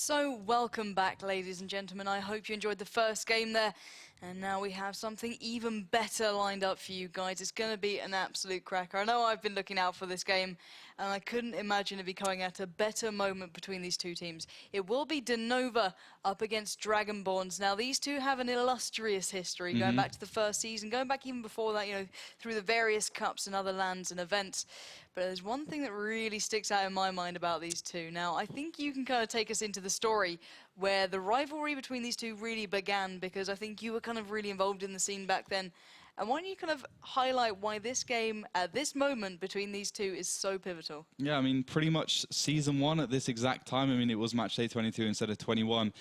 So welcome back, ladies and gentlemen. I hope you enjoyed the first game there. And now we have something even better lined up for you guys. It's going to be an absolute cracker. I know I've been looking out for this game, and I couldn't imagine it be coming at a better moment between these two teams. It will be DeNova up against Dragonborns. Now, these two have an illustrious history, going back to the first season, going back even before that, you know, through the various cups and other lands and events. But there's one thing that really sticks out in my mind about these two. Now, I think you can kind of take us into the story where the rivalry between these two really began, because I think you were kind of really involved in the scene back then. And why don't you kind of highlight why this game, at this moment between these two, is so pivotal? Yeah, I mean, pretty much season one at this exact time, I mean, it was Matchday 22 instead of 21.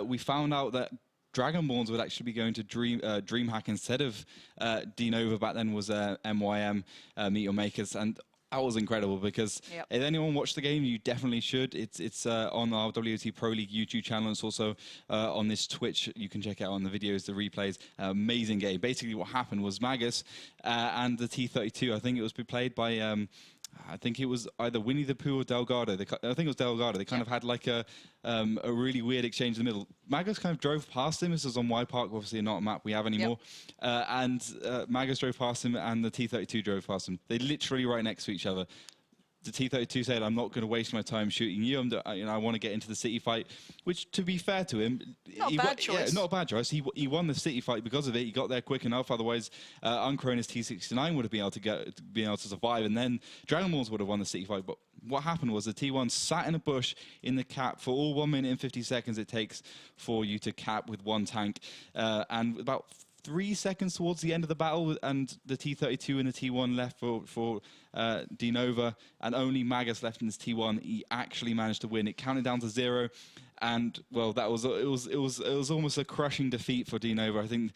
We found out that Dragonborns would actually be going to DreamHack instead of DeNova. Back then was MYM, Meet Your Makers, and that was incredible, because if anyone watched the game, you definitely should. It's on our WoT Pro League YouTube channel. It's also on this Twitch. You can check it out on the videos, the replays. Amazing game. Basically, what happened was Magus and the T32, I think it was played by I think it was either Winnie the Pooh or Delgado. I think it was Delgado. They kind of had like a really weird exchange in the middle. Magus kind of drove past him. This was on Y Park, obviously not a map we have anymore. And Magus drove past him, and the T32 drove past him. They literally right next to each other. The T32 said, "I'm not going to waste my time shooting you. I want to get into the city fight," which, to be fair to him, not a bad choice. Not a bad choice. He won the city fight because of it. He got there quick enough. Otherwise, Uncrona's T69 would have been able to survive, and then Dragonborns would have won the city fight. But what happened was the T1 sat in a bush in the cap for all 1 minute and 50 seconds it takes for you to cap with one tank, and about 3 seconds towards the end of the battle, and the T32 and the T1 left for DeNova, and only Magus left in this T1. He actually managed to win. It counted down to 0, and well, it was almost a crushing defeat for DeNova. I think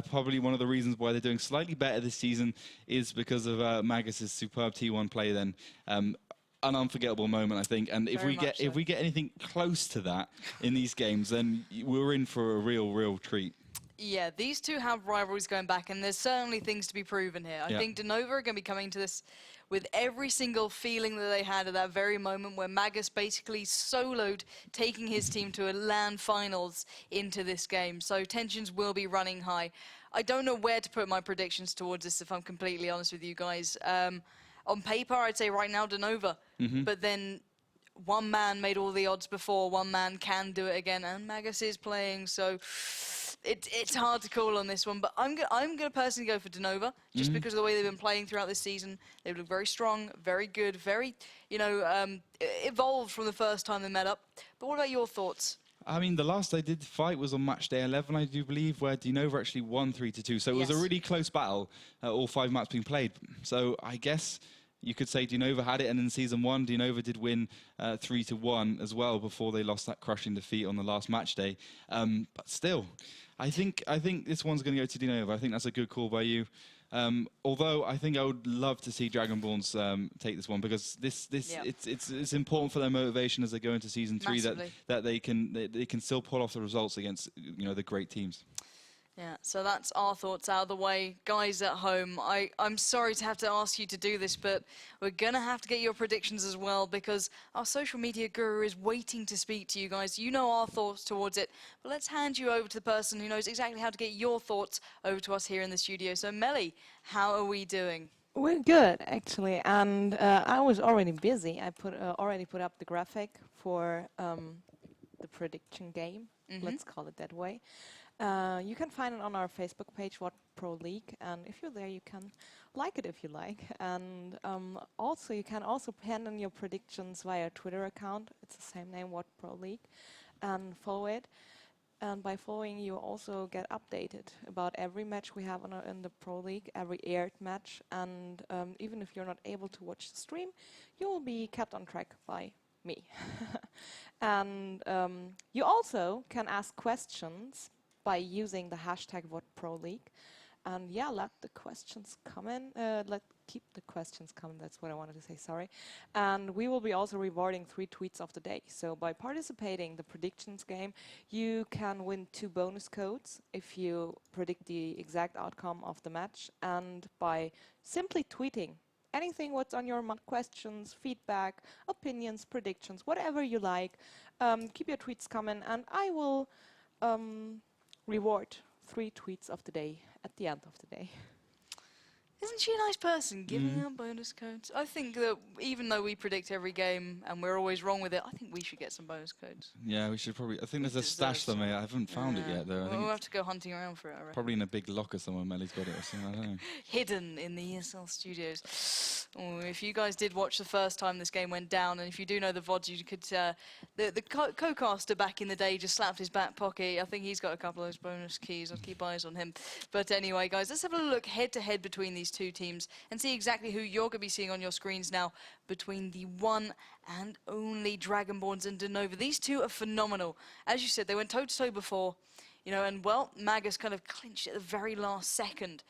probably one of the reasons why they're doing slightly better this season is because of Magus's superb T1 play. Then. An unforgettable moment, I think, and if we get anything close to that in these games, then we're in for a real treat. Yeah, these two have rivalries going back, and there's certainly things to be proven here. I think DeNova are going to be coming to this with every single feeling that they had at that very moment where Magus basically soloed taking his team to a LAN finals into this game. So tensions will be running high. I don't know where to put my predictions towards this, if I'm completely honest with you guys. On paper, I'd say right now DeNova, but then one man made all the odds before, one man can do it again, and Magus is playing, so it's hard to call on this one. But I'm gonna personally go for DeNova, just because of the way they've been playing throughout this season. They look very strong, very good, very, you know, evolved from the first time they met up. But what about your thoughts? I mean, the last they did fight was on Matchday 11, I do believe, where DeNova actually won 3-2. So it was a really close battle, all 5 maps being played. So I guess you could say DeNova had it, and in Season 1, DeNova did win 3-1 as well before they lost that crushing defeat on the last Matchday. But still, I think this one's going to go to DeNova. I think that's a good call by you. Although I think I would love to see Dragonborns take this one, because it's important for their motivation as they go into Season 3 that they can still pull off the results against, you know, the great teams. Yeah, so that's our thoughts out of the way. Guys at home, I'm sorry to have to ask you to do this, but we're going to have to get your predictions as well, because our social media guru is waiting to speak to you guys. You know our thoughts towards it, but let's hand you over to the person who knows exactly how to get your thoughts over to us here in the studio. So Melly, how are we doing? We're good, actually, and I was already busy. I already put up the graphic for the prediction game, let's call it that way. You can find it on our Facebook page, WoT Pro League, and if you're there, you can like it if you like. And also, you can also pen in your predictions via Twitter account. It's the same name, WoT Pro League, and follow it. And by following, you also get updated about every match we have in the Pro League, every aired match. And even if you're not able to watch the stream, you will be kept on track by me. And you also can ask questions by using the hashtag WoT Pro League. And yeah, let the questions come in. Keep the questions coming, that's what I wanted to say, sorry. And we will be also rewarding 3 tweets of the day. So by participating in the predictions game, you can win 2 bonus codes if you predict the exact outcome of the match. And by simply tweeting anything what's on your mind, questions, feedback, opinions, predictions, whatever you like. Keep your tweets coming, and I will reward 3 tweets of the day at the end of the day. Isn't she a nice person, giving out bonus codes? I think that even though we predict every game and we're always wrong with it, I think we should get some bonus codes. Yeah, we should probably. I think there's a stash somewhere. I haven't found it yet, though. I Well, think we'll have to go hunting around for it, I reckon. probably in a big locker somewhere. Melly's got it or something. I don't know. Hidden in the ESL studios. Oh, if you guys did watch the first time this game went down, and if you do know the VODs, you could... the co-caster back in the day just slapped his back pocket. I think he's got a couple of those bonus keys. I'll keep eyes on him. But anyway, guys, let's have a look head-to-head between these two teams and see exactly who you're going to be seeing on your screens now between the one and only Dragonborns and DeNova. These two are phenomenal. As you said, they went toe-to-toe before, you know, and, well, Magus kind of clinched at the very last second.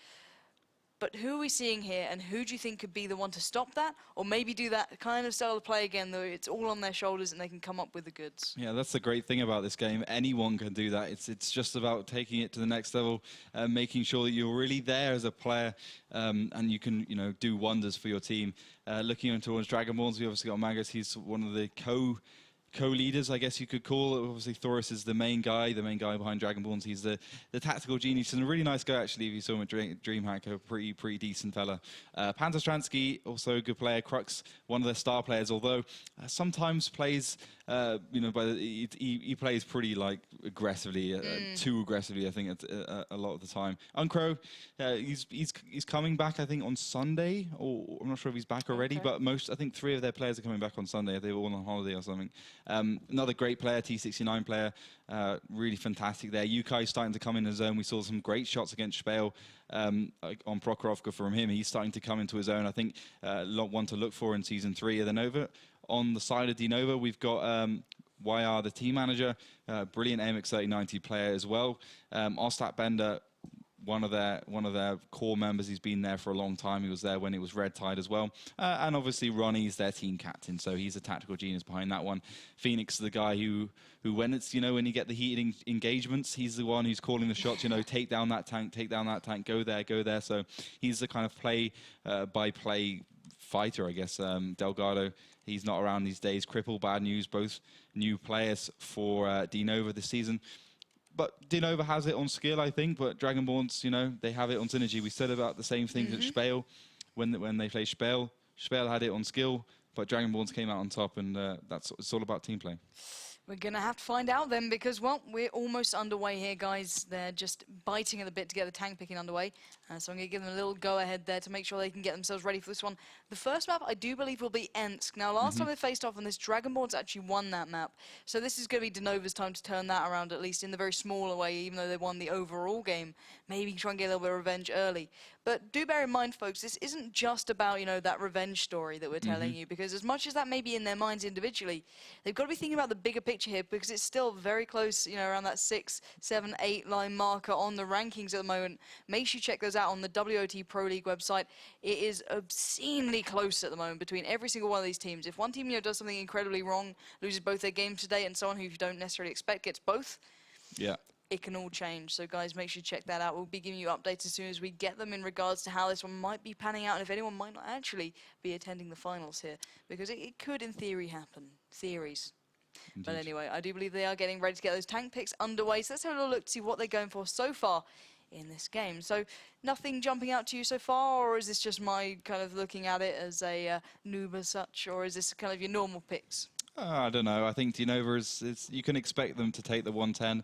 But who are we seeing here, and who do you think could be the one to stop that, or maybe do that kind of style of play again, though it's all on their shoulders and they can come up with the goods? Yeah, that's the great thing about this game. Anyone can do that. It's just about taking it to the next level, making sure that you're really there as a player, and you can, you know, do wonders for your team. Looking towards Dragonborns, we obviously got Magus. He's one of the co-leaders, I guess you could call it. Obviously, Thoris is the main guy behind Dragonborns. He's the tactical genius and a really nice guy, actually, if you saw him at DreamHack, a pretty decent fella. Panzerstransky, also a good player. Crux, one of their star players, although sometimes plays, you know, he plays pretty, like, aggressively, too aggressively, I think, a lot of the time. Uncro, he's coming back, I think, on Sunday, or I'm not sure if he's back already, but I think 3 of their players are coming back on Sunday. They were all on holiday or something. Another great player, T69 player, really fantastic there. Yukai's starting to come in his own. We saw some great shots against Spale on Prokhorovka from him. He's starting to come into his own. I think one to look for in Season 3 of DeNova. On the side of DeNova, we've got YR, the team manager, brilliant AMX 3090 player as well. Ostat Bender, one of their core members. He's been there for a long time. He was there when it was Red Tide as well. And obviously Ronnie's their team captain, so he's a tactical genius behind that one. Phoenix is the guy who when it's, you know, when you get the heated engagements, he's the one who's calling the shots, you know, take down that tank, go there. So he's the kind of play-by-play fighter, I guess. Delgado, he's not around these days. Cripple, bad news, both new players for DeNova this season. But DeNova has it on skill, I think, but Dragonborns, you know, they have it on synergy. We said about the same thing at Spale when they played Spale. Spale had it on skill, but Dragonborns came out on top, and it's all about team play. We're going to have to find out then, because, well, we're almost underway here, guys. They're just biting at the bit to get the tank picking underway. So I'm going to give them a little go-ahead there to make sure they can get themselves ready for this one. The first map, I do believe, will be Ensk. Now, last time they faced off on this, Dragonborns actually won that map. So this is going to be DeNova's time to turn that around, at least in the very smaller way, even though they won the overall game. Maybe try and get a little bit of revenge early. But do bear in mind, folks, this isn't just about, you know, that revenge story that we're telling you, because as much as that may be in their minds individually, they've got to be thinking about the bigger picture here, because it's still very close, you know, around that 6, 7, 8 line marker on the rankings at the moment. Make sure you check those out on the WoT Pro League website. It is obscenely close at the moment between every single one of these teams. If one team, you know, does something incredibly wrong, loses both their games today, and someone who you don't necessarily expect gets both, it can all change. So, guys, make sure you check that out. We'll be giving you updates as soon as we get them in regards to how this one might be panning out, and if anyone might not actually be attending the finals here, because it could, in theory, happen. Theories. Indeed. But anyway, I do believe they are getting ready to get those tank picks underway. So let's have a little look to see what they're going for so far in this game. So nothing jumping out to you so far, or is this just my kind of looking at it as a noob as such, or is this kind of your normal picks? I don't know. I think DeNova is you can expect them to take the 110.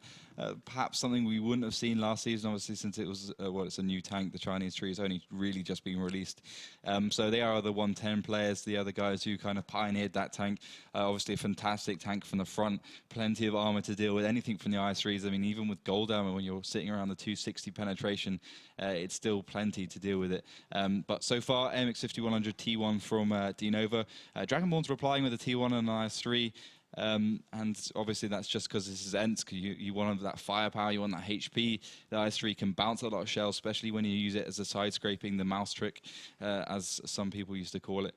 Perhaps something we wouldn't have seen last season, obviously, since it was, it's a new tank. The Chinese tree is only really just being released. So they are the 110 players, the other guys who kind of pioneered that tank. Obviously, a fantastic tank from the front, plenty of armor to deal with, anything from the IS-3s. I mean, even with gold armor, when you're sitting around the 260 penetration, it's still plenty to deal with it. But so far, MX 5100 T1 from DeNova. Dragonborns replying with a T1 and an IS-3. And obviously that's just because this is Ensk. You want that firepower, you want that HP. The IS-3 can bounce a lot of shells, especially when you use it as a side scraping, the mouse trick, as some people used to call it.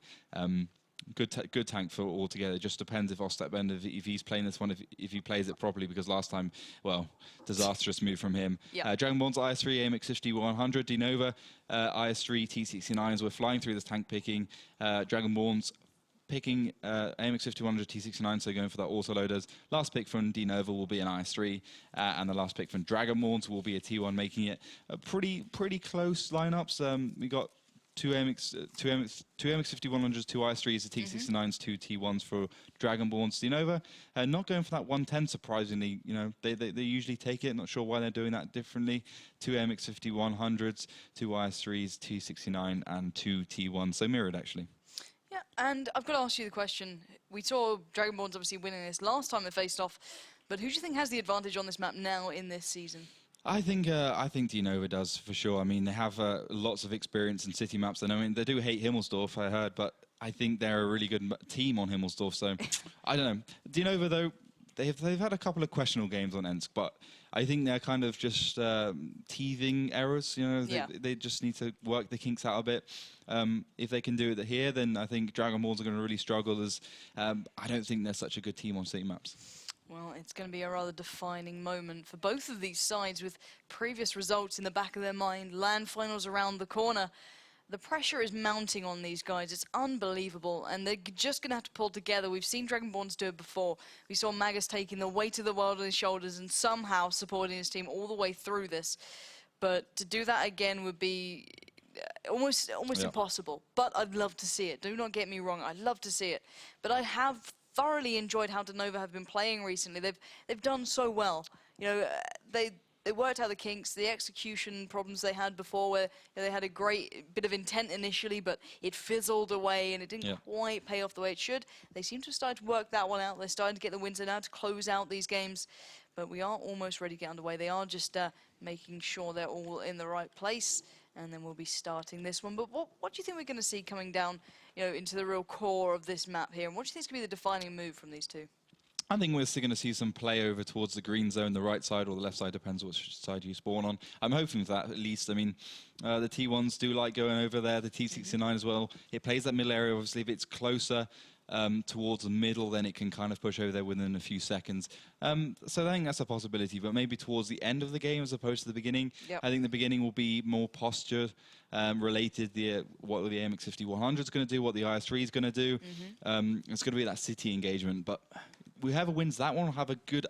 good tank for all together. It just depends if Ostap if he's playing this one, if he plays it properly, because last time, well, disastrous move from him. Yeah. Dragonborns IS3 AMX 5100, DeNova IS3 T69s. We're flying through this tank picking. Dragonborns picking AMX 5100 T69, so going for that autoloaders. Last pick from DeNova will be an IS3, and the last pick from Dragonborns will be a T1, making it a pretty close lineups. We got two AMX 5100s, two IS3s, the T69s, two T1s for Dragonborns. DeNova not going for that 110, surprisingly. You know, they usually take it. Not sure why they're doing that differently. Two AMX 5100s, two IS3s, T69, and two T1s. So mirrored, actually. Yeah, and I've got to ask you the question. We saw Dragonborns obviously winning this last time they faced off, but who do you think has the advantage on this map now in this season? I think DeNova does, for sure. I mean, they have lots of experience in city maps, and I mean, they do hate Himmelsdorf, I heard, but I think they're a really good team on Himmelsdorf, so I don't know. DeNova, though, they've had a couple of questionable games on Ensk, but I think they're kind of just teething errors. You know, they just need to work the kinks out a bit. If they can do it here, then I think Dragonborns are going to really struggle, as I don't think they're such a good team on city maps. Well, it's going to be a rather defining moment for both of these sides, with previous results in the back of their mind, land finals around the corner. The pressure is mounting on these guys. It's unbelievable, and they're just going to have to pull together. We've seen Dragonborns do it before. We saw Magus taking the weight of the world on his shoulders and somehow supporting his team all the way through this. But to do that again would be almost impossible. But I'd love to see it. Do not get me wrong. I'd love to see it. But I have thoroughly enjoyed how DeNova have been playing recently. They've done so well. You know, they worked out the kinks, the execution problems they had before, where they had a great bit of intent initially, but it fizzled away and it didn't quite pay off the way it should. They seem to have started to work that one out. They're starting to get the wins now to close out these games, but we are almost ready to get underway. They are just making sure they're all in the right place, and then we'll be starting this one. But what do you think we're going to see coming down, you know, into the real core of this map here? And what do you think is going to be the defining move from these two? I think we're still going to see some play over towards the green zone, the right side or the left side, depends which side you spawn on. I'm hoping for that, at least. I mean, the T1s do like going over there, the T69 as well. It plays that middle area, obviously. If it's closer towards the middle, then it can kind of push over there within a few seconds. So I think that's a possibility, but maybe towards the end of the game as opposed to the beginning. I think the beginning will be more posture related, what the AMX 5100 is going to do, what the IS3 is going to do. It's going to be that city engagement, but whoever wins that one will have a good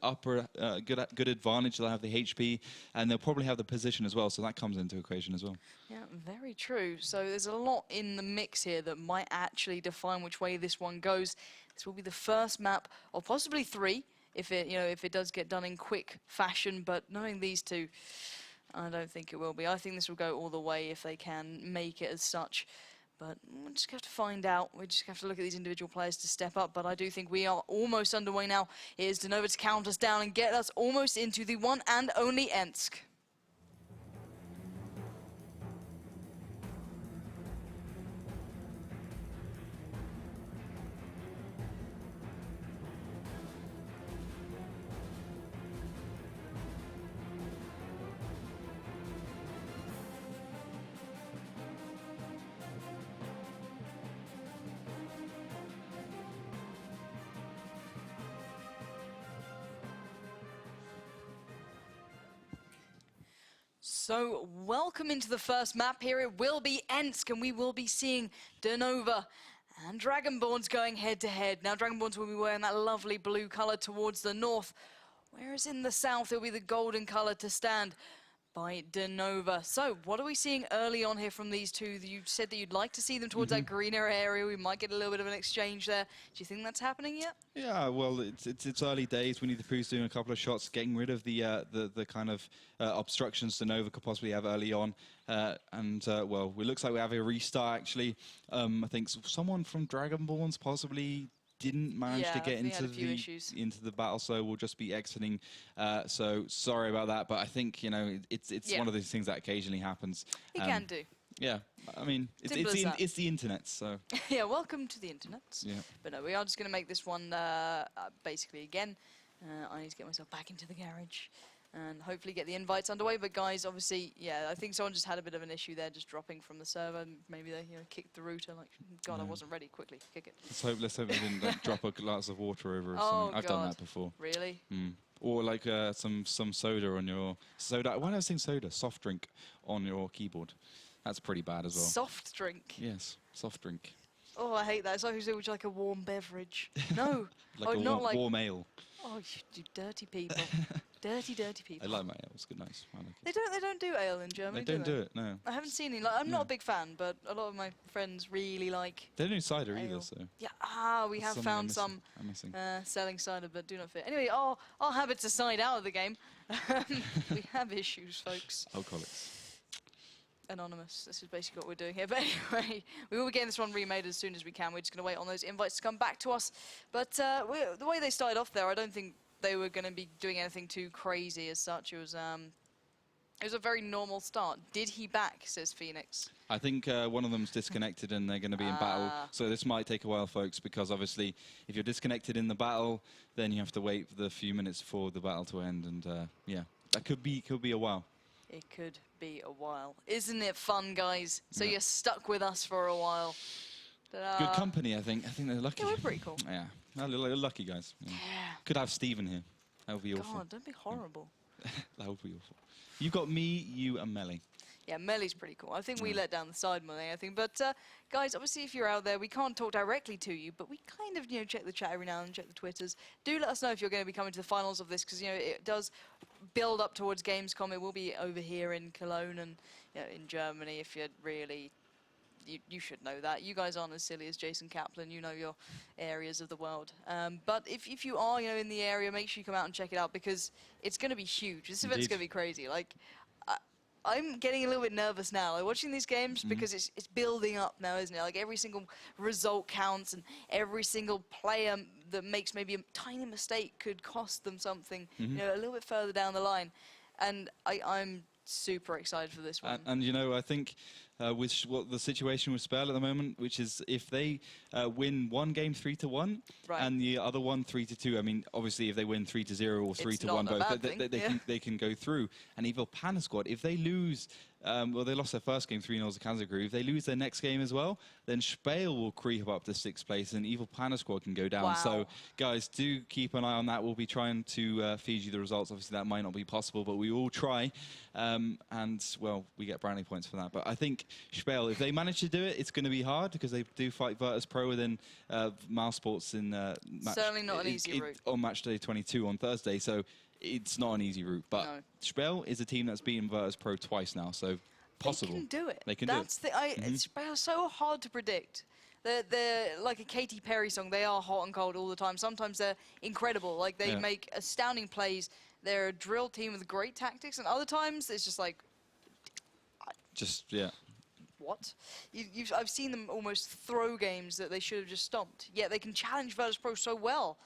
good advantage. They'll have the HP, and they'll probably have the position as well, so that comes into equation as well. Yeah, very true. So there's a lot in the mix here that might actually define which way this one goes. This will be the first map, or possibly three, if it does get done in quick fashion. But knowing these two, I don't think it will be. I think this will go all the way if they can make it as such. But we'll just have to find out. We just have to look at these individual players to step up. But I do think we are almost underway now. It is DeNova to count us down and get us almost into the one and only Ensk. So, welcome into the first map here. It will be Ensk, and we will be seeing DeNova and Dragonborns going head-to-head. Now, Dragonborns will be wearing that lovely blue color towards the north, whereas in the south, it will be the golden color to stand by DeNova. So, what are we seeing early on here from these two? You said that you'd like to see them towards that greener area. We might get a little bit of an exchange there. Do you think that's happening yet? Yeah, well, it's early days. Winnie the Pooh's doing a couple of shots, getting rid of the kind of obstructions DeNova could possibly have early on. Well, it looks like we have a restart, actually. I think someone from Dragonborns possibly didn't manage to get into the battle, so we'll just be exiting. So sorry about that, but I think it's one of those things that occasionally happens. It can do. Yeah, I mean it's the internet, so yeah. Welcome to the internet. Yeah. But no, we are just going to make this one basically again. I need to get myself back into the garage. and hopefully get the invites underway. But guys, obviously, yeah, I think someone just had a bit of an issue there, just dropping from the server. Maybe they kicked the router. Like, God, I wasn't ready. Quickly, kick it. Let's hope they didn't drop a glass of water over or Oh, something. I've done that before. Really? Or like some soda on your soda. Why do I saying soda? Soft drink on your keyboard. That's pretty bad as well. Soft drink. Yes, soft drink. Oh, I hate that. It's always like a warm beverage. No. Like not like warm ale. Oh, you dirty people. dirty people. I like my ale. It's good, nice. I like it. They don't do ale in Germany. They don't do it. No. I haven't seen any. Like, I'm not a big fan, but a lot of my friends really like. They don't do cider ale. either, so. Yeah. We have found some selling cider, but do not fit. Anyway, our habits aside out of the game, we have issues, folks. Alcoholics. Anonymous. This is basically what we're doing here. But anyway, we will be getting this one remade as soon as we can. We're just going to wait on those invites to come back to us. But the way they started off there, I don't think they were going to be doing anything too crazy as such. It was a very normal start. Did he back, says Phoenix. I think one of them's disconnected and they're going to be in battle. So this might take a while, folks, because obviously if you're disconnected in the battle, then you have to wait for the few minutes for the battle to end. And yeah, that could be a while. It could be a while. Isn't it fun, guys? So you're stuck with us for a while. Good company, I think. I think they're lucky. Yeah, we're pretty cool. Yeah, they're lucky guys. Yeah. Could have Steven here. That would be awful. God, don't be horrible. That would be awful. You've got me, you, and Melly. Yeah, Melly's pretty cool. I think we let down the side more than anything. But guys, obviously, if you're out there, we can't talk directly to you, but we kind of check the chat every now and then, check the Twitters. Do let us know if you're going to be coming to the finals of this, because it does build up towards Gamescom. It will be over here in Cologne and in Germany. If you're really, you should know that. You guys aren't as silly as Jason Kaplan. You know your areas of the world. But if you are in the area, make sure you come out and check it out, because it's going to be huge. This event's going to be crazy. Like, I'm getting a little bit nervous now, like watching these games, because it's building up now, isn't it? Like every single result counts, and every single player that makes maybe a tiny mistake could cost them something, a little bit further down the line. And I'm super excited for this one. And I think with what the situation with Spell at the moment, which is if they win one game 3-1 and the other one 3-2. I mean, obviously, if they win 3-0 or 3-1 both, they can go through. And Evil Panda Squad, if they lose. Well, they lost their first game 3-0 to Kansas Crew. If they lose their next game as well, then Spale will creep up to 6th place and Evil Panda Squad can go down. Wow. So, guys, do keep an eye on that. We'll be trying to feed you the results. Obviously, that might not be possible, but we will try. And, well, we get brownie points for that. But I think Spale, if they manage to do it, it's going to be hard because they do fight Virtus Pro within Mouse Sports in certainly not an easy route. On Matchday 22 on Thursday. So, it's not an easy route, but Spell is a team that's beaten Virtus Pro twice now, so possible. They can do it. They can do it. Spell's so hard to predict. They're like a Katy Perry song. They are hot and cold all the time. Sometimes they're incredible. Like, they make astounding plays. They're a drill team with great tactics, and other times it's just like... What? I've seen them almost throw games that they should have just stomped. Yet they can challenge Virtus Pro so well.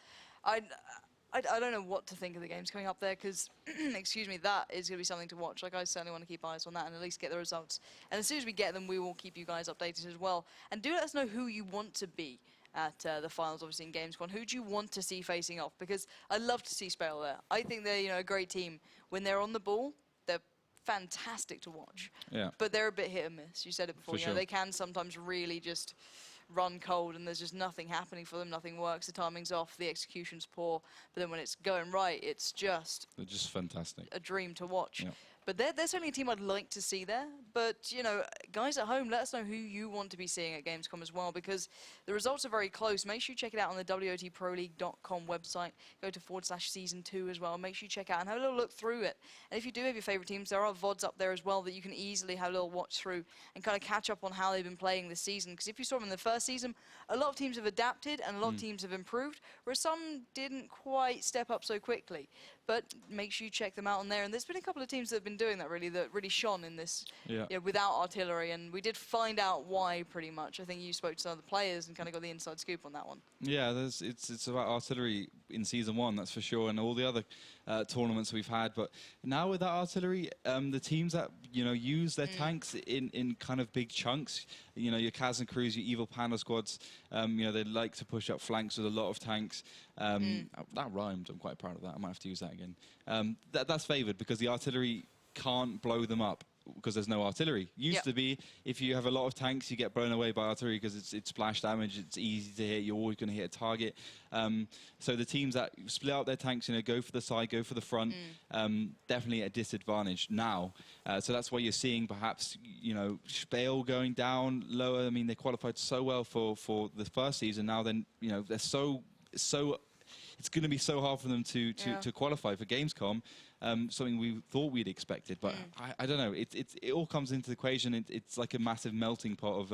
I don't know what to think of the games coming up there, because, excuse me, that is going to be something to watch. Like, I certainly want to keep eyes on that and at least get the results. And as soon as we get them, we will keep you guys updated as well. And do let us know who you want to be at the finals, obviously, in Gamescom. Who do you want to see facing off? Because I'd love to see Spale there. I think they're a great team. When they're on the ball, they're fantastic to watch. Yeah. But they're a bit hit and miss. You said it before. For sure. They can sometimes really just run cold and there's just nothing happening for them, nothing works, the timing's off, the execution's poor, but then when it's going right, it's just... They're just fantastic. A dream to watch. Yep. But they're certainly a team I'd like to see there. But, guys at home, let us know who you want to be seeing at Gamescom as well, because the results are very close. Make sure you check it out on the WoTProLeague.com website. Go to /season 2 as well. Make sure you check out and have a little look through it. And if you do have your favorite teams, there are VODs up there as well that you can easily have a little watch through and kind of catch up on how they've been playing this season. Because if you saw them in the first season, a lot of teams have adapted and a lot of teams have improved, whereas some didn't quite step up so quickly. But make sure you check them out on there. And there's been a couple of teams that have been doing that really shone in this without artillery. And we did find out why pretty much. I think you spoke to some of the players and kind of got the inside scoop on that one. Yeah, it's about artillery in Season 1, that's for sure. And all the other tournaments we've had. But now with that artillery, the teams that use their tanks in kind of big chunks, your Kaz and crews, your evil panda squads, they like to push up flanks with a lot of tanks. That rhymed. I'm quite proud of that. I might have to use that again. That's favoured because the artillery can't blow them up, because there's no artillery. Used to be, if you have a lot of tanks, you get blown away by artillery because it's splash damage, it's easy to hit, you're always going to hit a target. So the teams that split out their tanks, go for the side, go for the front, definitely at a disadvantage now. So that's why you're seeing perhaps, Spale going down lower. I mean, they qualified so well for the first season. Now then, they're so it's going to be so hard for them to qualify for Gamescom. Something we thought we'd expected, but I don't know. It all comes into the equation. It's like a massive melting pot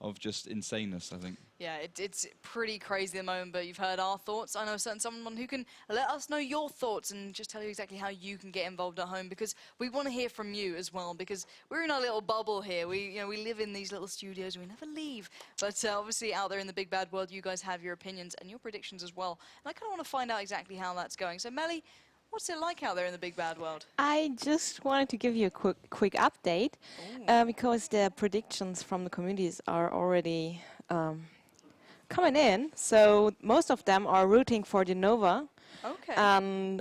of just insaneness, I think. Yeah, it's pretty crazy at the moment, but you've heard our thoughts. I know someone who can let us know your thoughts and just tell you exactly how you can get involved at home, because we want to hear from you as well, because we're in our little bubble here. We live in these little studios and we never leave. But obviously out there in the big bad world, you guys have your opinions and your predictions as well. And I kind of want to find out exactly how that's going. So Melly, what's it like out there in the big bad world? I just wanted to give you a quick update because the predictions from the communities are already coming in. So most of them are rooting for DeNova. Okay. And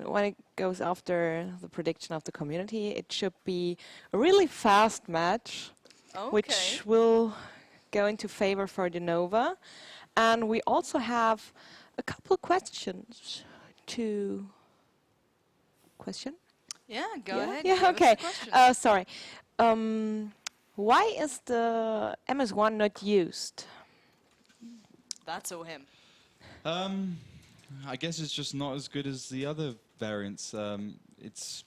when it goes after the prediction of the community, it should be a really fast match, which will go into favor for DeNova. And we also have a couple questions to... Question? Yeah, go ahead. Yeah, okay. Sorry. Why is the MS1 not used? That's all him. I guess it's just not as good as the other variants. It's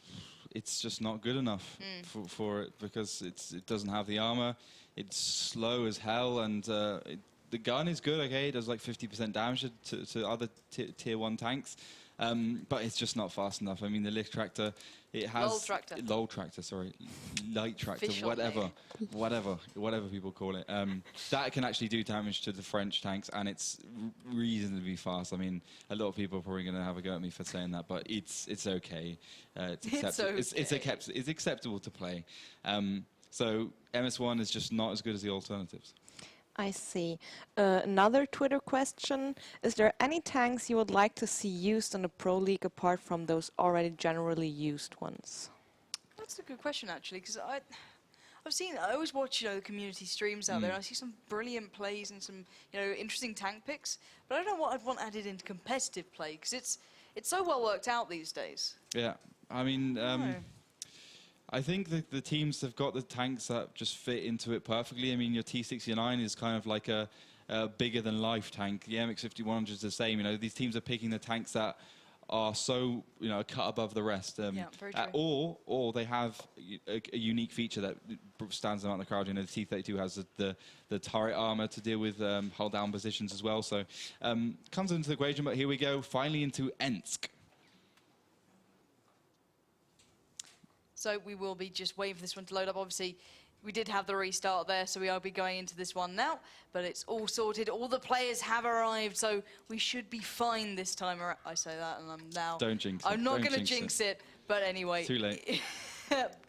just not good enough for it, because it doesn't have the armor. It's slow as hell, and the gun is good. Okay, it does like 50% damage to other tier 1 tanks. But it's just not fast enough. I mean, the lift tractor, it has... Light tractor, whatever people call it. That can actually do damage to the French tanks, and it's reasonably fast. I mean, a lot of people are probably going to have a go at me for saying that, but it's okay. It's acceptable to play. So MS1 is just not as good as the alternatives. I see. Another Twitter question. Is there any tanks you would like to see used in the Pro League apart from those already generally used ones? That's a good question, actually, because I always watch, the community streams out there, and I see some brilliant plays and some, interesting tank picks, but I don't know what I'd want added into competitive play, because it's so well worked out these days. Yeah, I mean... I think that the teams have got the tanks that just fit into it perfectly. I mean, your T69 is kind of like a bigger-than-life tank. The MX-5100 is the same. These teams are picking the tanks that are so, a cut above the rest. Yeah, very true. Or they have a unique feature that stands them out in the crowd. The T32 has the turret armor to deal with hold-down positions as well. So comes into the equation, but here we go, finally into Ensk. So we will be just waiting for this one to load up. Obviously, we did have the restart there, so we will be going into this one now. But it's all sorted. All the players have arrived, so we should be fine this time around. I say that, and I'm now... Don't jinx it. I'm not going to jinx it, but anyway... Too late.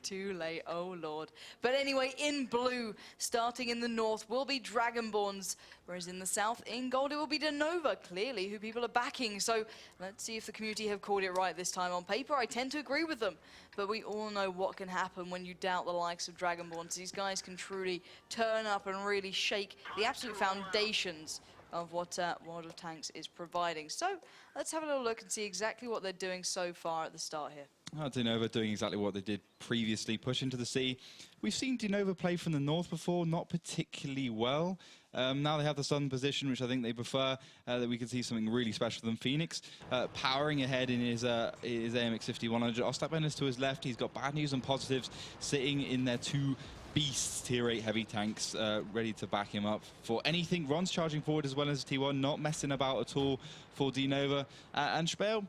Too late, oh lord. But anyway, in blue, starting in the north, will be Dragonborns, whereas in the south, in gold, it will be DeNova, clearly, who people are backing. So let's see if the community have called it right this time. On paper, I tend to agree with them, but we all know what can happen when you doubt the likes of Dragonborns. These guys can truly turn up and really shake the absolute foundations of what World of Tanks is providing. So let's have a little look and see exactly what they're doing so far at the start here. DeNova doing exactly what they did previously, push into the sea. We've seen DeNova play from the north before, not particularly well. Now they have the southern position, which I think they prefer, that we can see something really special for them. Phoenix powering ahead in his AMX-5100. Ostap is to his left. He's got bad news and positives sitting in their two beasts, tier 8 heavy tanks, ready to back him up for anything. Ron's charging forward as well as T1, not messing about at all for DeNova. And Spale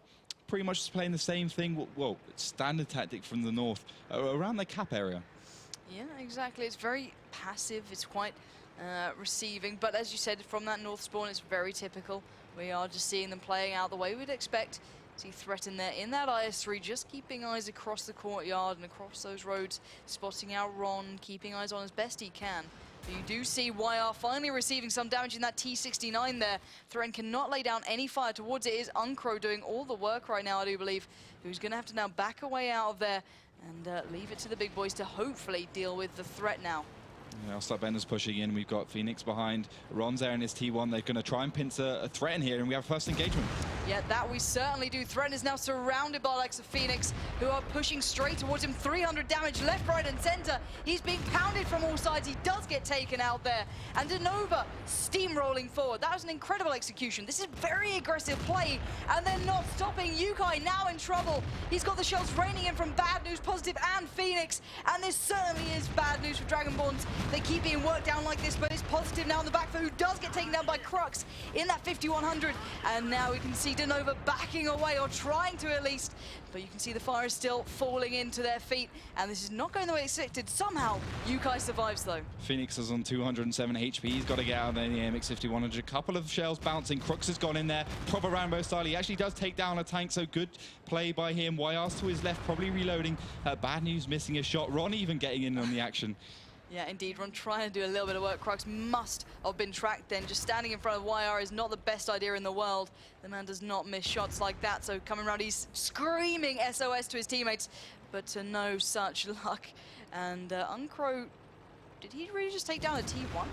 pretty much just playing the same thing, well, standard tactic from the north, around the cap area. Yeah, exactly. It's very passive. It's quite receiving. But as you said, from that north spawn, it's very typical. We are just seeing them playing out the way we'd expect See threat in there in that IS-3, just keeping eyes across the courtyard and across those roads, spotting out Ron, keeping eyes on as best he can. But you do see YR finally receiving some damage in that T-69 there. Threat cannot lay down any fire towards it. It is Uncro doing all the work right now, I do believe, who's going to have to now back away out of there and leave it to the big boys to hopefully deal with the threat now. Yeah, Bender's pushing in. We've got Phoenix behind. Ron's there in his T1. They're going to try and pinch a threat in here, and we have first engagement. Yeah, that we certainly do. Threat is now surrounded by the likes of Phoenix, who are pushing straight towards him. 300 damage left, right, and center. He's being pounded from all sides. He does get taken out there. And DeNova steamrolling forward. That was an incredible execution. This is very aggressive play, and they're not stopping. Yukai now in trouble. He's got the shells raining in from Bad News, Positive, and Phoenix. And this certainly is bad news for Dragonborns. They keep being worked down like this, but it's Positive now in the back foot, who does get taken down by Crux in that 5100. And now we can see DeNova backing away, or trying to at least. But you can see the fire is still falling into their feet, and this is not going the way expected. Somehow, Yukai survives though. Phoenix is on 207 HP. He's got to get out of there in the AMX 5100. A couple of shells bouncing. Crux has gone in there. Proper Rambo style. He actually does take down a tank, so good play by him. YR's to his left, probably reloading. Bad News missing a shot. Ron even getting in on the action. Yeah, indeed, Ron trying to do a little bit of work. Crux must have been tracked then. Just standing in front of YR is not the best idea in the world. The man does not miss shots like that, so coming around, he's screaming SOS to his teammates, but to no such luck. And Uncro, did he really just take down a T1?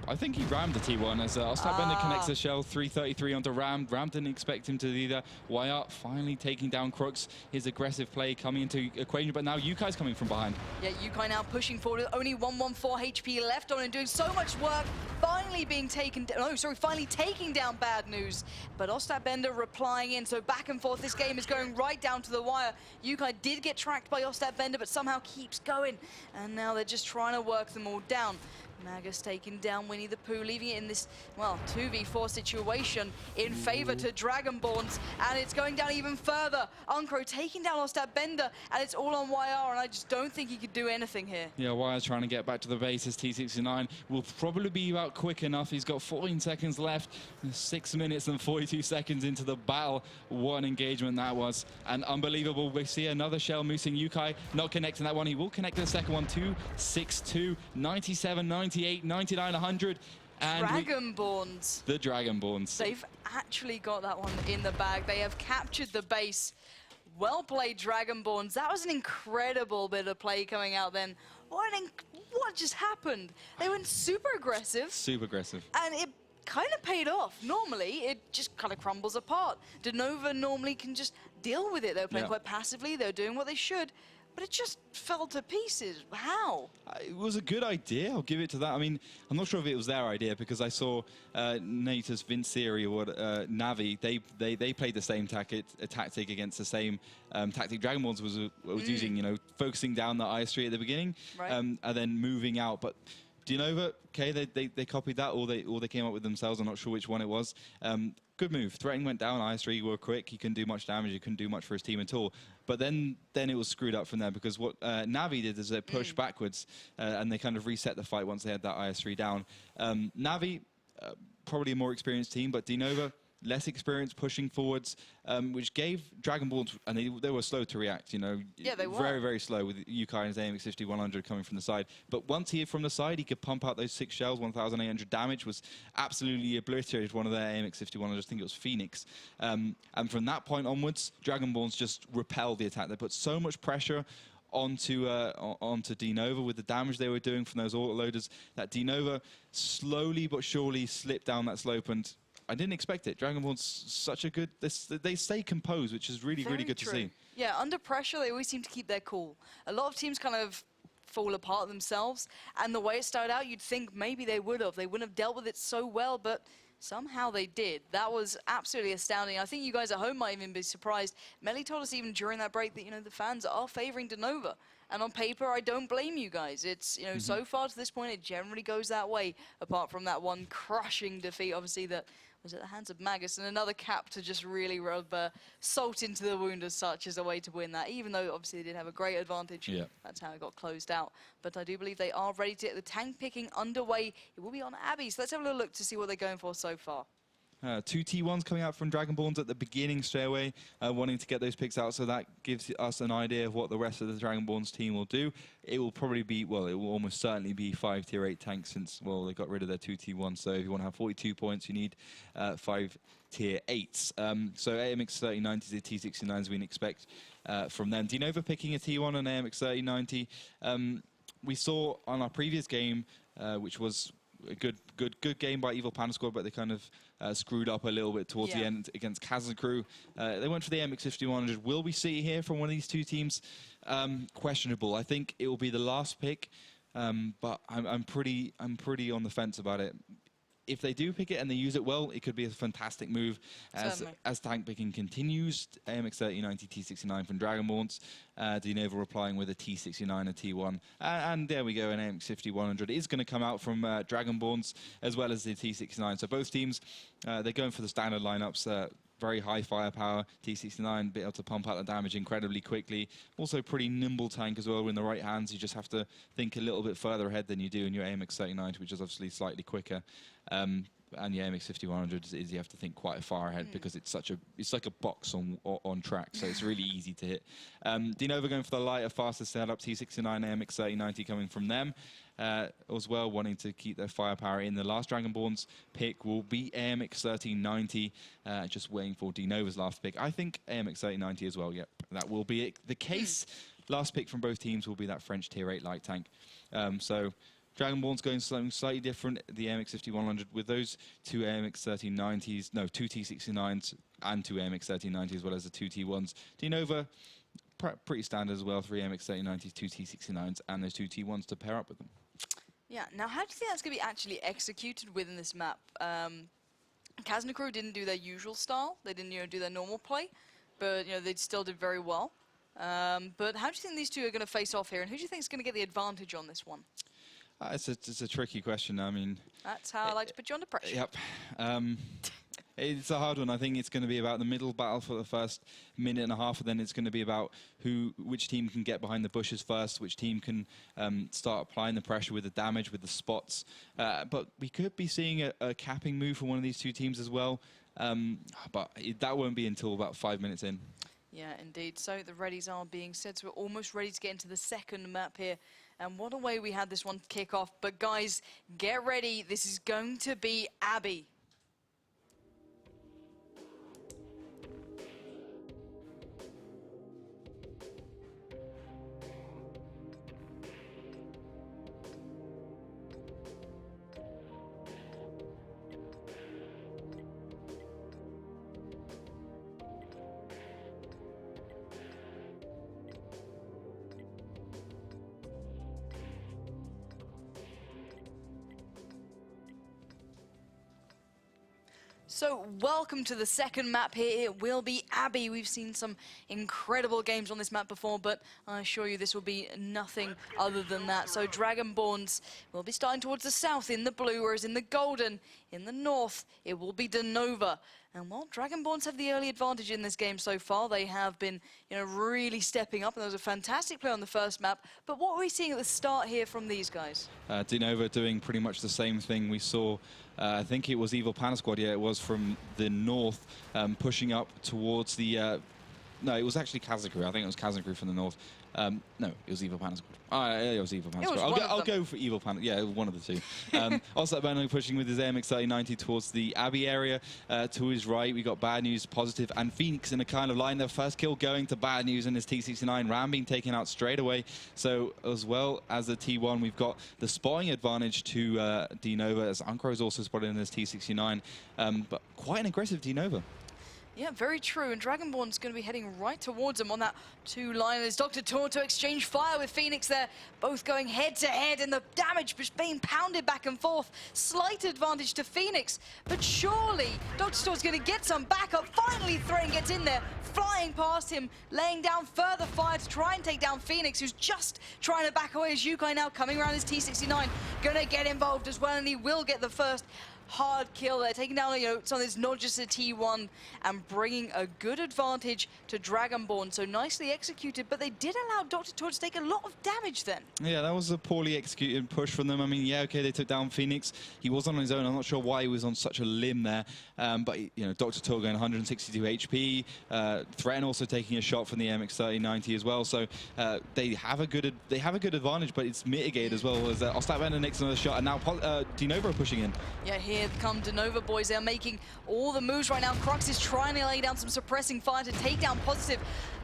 I think he rammed the T1 as Bender connects the shell. 333 onto Ram. Ram didn't expect him to either. YR finally taking down Crux. His aggressive play coming into equation, but now Yukai's coming from behind. Yeah, Yukai now pushing forward with only 114 HP left on and doing so much work. Finally being taken down, finally taking down Bad News. But Bender replying in, so back and forth. This game is going right down to the wire. Yukai did get tracked by Bender, but somehow keeps going. And now they're just trying to work them all down. Magus taking down Winnie the Pooh, leaving it in this, well, 2v4 situation in favor to Dragonborns, and it's going down even further. Uncro taking down Bender, and it's all on YR, and I just don't think he could do anything here. Yeah, YR's trying to get back to the base. His T69 will probably be out quick enough. He's got 14 seconds left, 6 minutes and 42 seconds into the battle. What an engagement that was, and unbelievable. We see another shell moosing. Yukai not connecting that one. He will connect the second one. 262, 97, 98, 99, 100. And Dragonborns. The Dragonborns. They've actually got that one in the bag. They have captured the base. Well played, Dragonborns. That was an incredible bit of play coming out then. What just happened? They went super aggressive. Super aggressive. And it kind of paid off. Normally, it just kind of crumbles apart. DeNova normally can just deal with it. They were playing quite passively. They were doing what they should. But it just fell to pieces. How? It was a good idea. I'll give it to that. I mean, I'm not sure if it was their idea, because I saw Natus, Vince Siri, or Navi. They played the same tactic against the same tactic Dragonborns was using. You know, focusing down the IS-3 at the beginning, right. And then moving out. But DeNova, okay, they copied that, or they came up with themselves. I'm not sure which one it was. Good move. Threatening went down. IS-3 were quick. He couldn't do much damage. He couldn't do much for his team at all. But then it was screwed up from there, because what Navi did is they pushed backwards, and they kind of reset the fight once they had that IS-3 down. Navi, probably a more experienced team, but DeNova, less experience pushing forwards, which gave Dragonborns, and they were slow to react, you know. Yeah, they were. Very, very slow with Yukai and his AMX 5100 coming from the side. But once from the side, he could pump out those 6 shells, 1,800 damage, was absolutely obliterated one of their AMX 5100s. I think it was Phoenix. And from that point onwards, Dragonborns just repelled the attack. They put so much pressure onto DeNova with the damage they were doing from those autoloaders, that DeNova slowly but surely slipped down that slope, and I didn't expect it. Dragonborn's such a good... They stay composed, which is really, really good to see. Yeah, under pressure, they always seem to keep their cool. A lot of teams kind of fall apart themselves, and the way it started out, you'd think maybe they would have. They wouldn't have dealt with it so well, but somehow they did. That was absolutely astounding. I think you guys at home might even be surprised. Melly told us even during that break that, you know, the fans are favoring DeNova. And on paper, I don't blame you guys. It's, you know, so far to this point, it generally goes that way, apart from that one crushing defeat, obviously, that was at the hands of Magus, and another cap to just really rub salt into the wound as such as a way to win that, even though obviously they did have a great advantage. Yeah. That's how it got closed out. But I do believe they are ready to get the tank picking underway. It will be on Abby, so let's have a little look to see what they're going for so far. Two T1s coming out from Dragonborns at the beginning straight away, wanting to get those picks out, so that gives us an idea of what the rest of the Dragonborns team will do. It will probably be, well, it will almost certainly be 5 tier 8 tanks since, well, they got rid of their 2 T1s, so if you want to have 42 points, you need 5 tier 8s. So AMX 3090s, the T69s we'd expect from them. DeNova picking a T1 on AMX 3090. We saw on our previous game, which was a good game by Evil Panda Squad, but they kind of screwed up a little bit towards the end against Kazakh. They went for the MX 5100. Will we see it here from one of these two teams? Questionable. I think it will be the last pick, but I'm pretty on the fence about it. If they do pick it and they use it well, it could be a fantastic move as tank picking continues. AMX 3090 T69 from Dragonborns. DeNova replying with a T69, a T1. And there we go, an AMX 5100 is going to come out from Dragonborns as well as the T69. So both teams, they're going for the standard lineups. Very high firepower, T69, be able to pump out the damage incredibly quickly. Also pretty nimble tank as well in the right hands. You just have to think a little bit further ahead than you do in your AMX 39, which is obviously slightly quicker. And your AMX 5100 is you have to think quite far ahead because it's like a box on track, so it's really easy to hit. DeNova going for the lighter, faster setup, T69, AMX 3090 coming from them. As well, wanting to keep their firepower in. The last Dragonborns pick will be AMX 1390, just waiting for DeNova's last pick. I think AMX 1390 as well, yep, that will be it. The case. Last pick from both teams will be that French tier 8 light tank. So Dragonborns going something slightly different, the AMX 5100 with those two AMX 1390s, no, two T69s and two AMX 1390s as well as the two T1s. DeNova, pretty standard as well, 3 AMX 3090s, 2 T69s, and those 2 T1s to pair up with them. Yeah, now how do you think that's going to be actually executed within this map? Kazakh didn't do their usual style, they didn't do their normal play, but they still did very well. But how do you think these two are going to face off here, and who do you think is going to get the advantage on this one? It's a tricky question. I mean, that's how I like to put you under pressure. Yep. It's a hard one. I think it's going to be about the middle battle for the first minute and a half, and then it's going to be about which team can get behind the bushes first, which team can start applying the pressure with the damage, with the spots. But we could be seeing a capping move for one of these two teams as well. But that won't be until about 5 minutes in. Yeah, indeed. So the readies are being set. So we're almost ready to get into the second map here. And what a way we had this one kick off. But guys, get ready. This is going to be Abbey. So welcome to the second map here. It will be Abbey. We've seen some incredible games on this map before, but I assure you this will be nothing other than that. So Dragonborns will be starting towards the south in the blue, whereas in the golden, in the north, it will be DeNova. And while Dragonborns have the early advantage in this game so far, they have been, really stepping up. And there was a fantastic play on the first map. But what are we seeing at the start here from these guys? DeNova doing pretty much the same thing we saw. I think it was Evil Panda Squad. Yeah, it was from the north, pushing up towards the. No, it was actually Kazakh. I think it was Kazakh from the north. No, it was Evil Panda Squad. It was Evil Panda Squad. I'll go for Evil Panda. Yeah, one of the two. Also, Bano pushing with his AMX 3090 towards the Abbey area. To his right, we got Bad News, Positive, and Phoenix in a kind of line. Their first kill going to Bad News and his T69. Ram being taken out straight away. So, as well as the T1, we've got the spotting advantage to DeNova, as Uncro is also spotted in his T69. But quite an aggressive DeNova. Yeah, very true. And Dragonborn's going to be heading right towards him on that two-liners. Dr. Torto exchange fire with Phoenix there, both going head-to-head, and the damage just being pounded back and forth. Slight advantage to Phoenix, but surely Dr. Torto's going to get some backup. Finally, Thrain gets in there, flying past him, laying down further fire to try and take down Phoenix, who's just trying to back away as Yukai now coming around his T69. Going to get involved as well, and he will get the first. hard kill there, taking down, you know, something that's not just a T1 and bringing a good advantage to Dragonborn. So nicely executed, but they did allow Dr. Tor to take a lot of damage then. Yeah, that was a poorly executed push from them. I mean, yeah, okay, they took down Phoenix. He was on his own. I'm not sure why he was on such a limb there. But, you know, Dr. Tor going 162 HP. Threaten also taking a shot from the MX-3090 as well. So they have a good advantage, but it's mitigated as well. As Ostap next another shot, and now DeNova pushing in. Yeah, here come DeNova boys. They're making all the moves right now. Crux is trying to lay down some suppressing fire to take down Positive.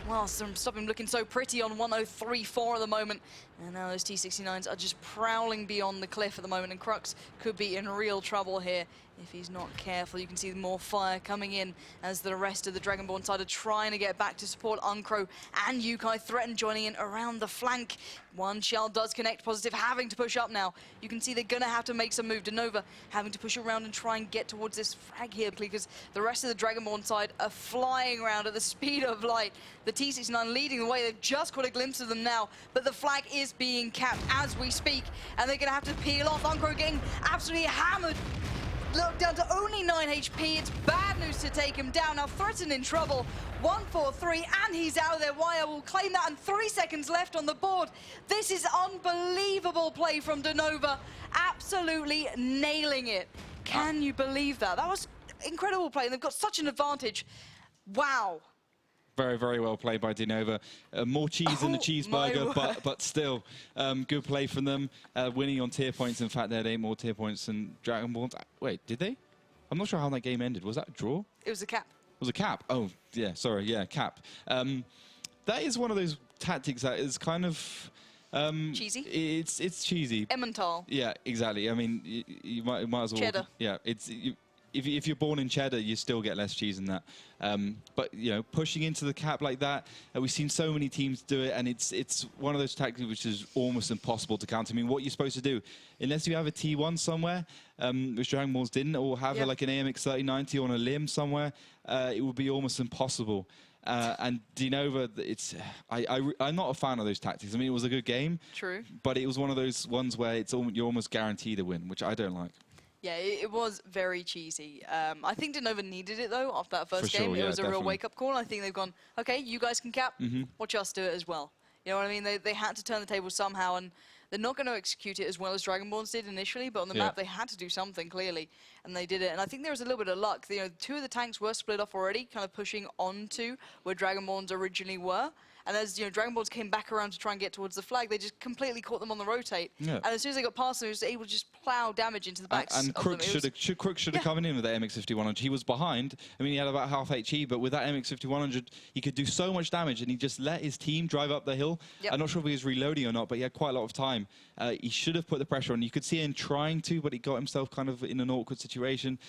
Well, stop him looking so pretty on 1034 at the moment. And now those T69s are just prowling beyond the cliff at the moment, and Crux could be in real trouble here if he's not careful. You can see more fire coming in as the rest of the Dragonborn side are trying to get back to support Uncro and Yukai. Threaten joining in around the flank. One shell does connect. Positive having to push up now. You can see they're going to have to make some move. DeNova having to push around and try and get towards this frag here, because the rest of the Dragonborn side are flying around at the speed of light. The T69 leading the way. They've just got a glimpse of them now, but the flag is being capped as we speak, and they're going to have to peel off. Uncro getting absolutely hammered. Look, down to only 9 HP. It's bad news to take him down. Now Threaten in trouble. 143, and he's out of there. Wire will claim that, and 3 seconds left on the board. This is unbelievable play from DeNova. Absolutely nailing it. Can you believe that? That was incredible play, and they've got such an advantage. Wow. Very, very well played by DeNova. More cheese than the cheeseburger, but still, good play from them. Winning on tier points. In fact, they had 8 more tier points than Dragonborns. Wait, did they? I'm not sure how that game ended. Was that a draw? It was a cap. It was a cap. Oh, yeah, sorry. Yeah, cap. That is one of those tactics that is kind of... cheesy? It's cheesy. Emmental. Yeah, exactly. I mean, you might as well... Cheddar. Yeah, if you're born in cheddar, you still get less cheese than that. But, you know, pushing into the cap like that, we've seen so many teams do it, and it's one of those tactics which is almost impossible to counter. I mean, what you're supposed to do, unless you have a T1 somewhere, which Dragonborns didn't, or have like an AMX-3090 on a limb somewhere, it would be almost impossible. And DeNova, I'm not a fan of those tactics. I mean, it was a good game. True. But it was one of those ones where you're almost guaranteed a win, which I don't like. Yeah, it was very cheesy. I think DeNova needed it, though, after that first For game. sure, It yeah, was a real definitely. wake-up call. I think they've gone, OK, you guys can cap, watch us do it as well. You know what I mean? They had to turn the table somehow, and they're not going to execute it as well as Dragonborns did initially, but on the map they had to do something, clearly, and they did it. And I think there was a little bit of luck. You know, 2 of the tanks were split off already, kind of pushing onto where Dragonborns originally were. And as you know, Dragonborns came back around to try and get towards the flag, they just completely caught them on the rotate. Yeah. And as soon as they got past them, he was able to just plow damage into the backs and of Crooks them. should have come in with that MX-5100. He was behind. I mean, he had about half HE, but with that MX-5100, he could do so much damage, and he just let his team drive up the hill. I'm not sure if he was reloading or not, but he had quite a lot of time. He should have put the pressure on. You could see him trying to, but he got himself kind of in an awkward situation.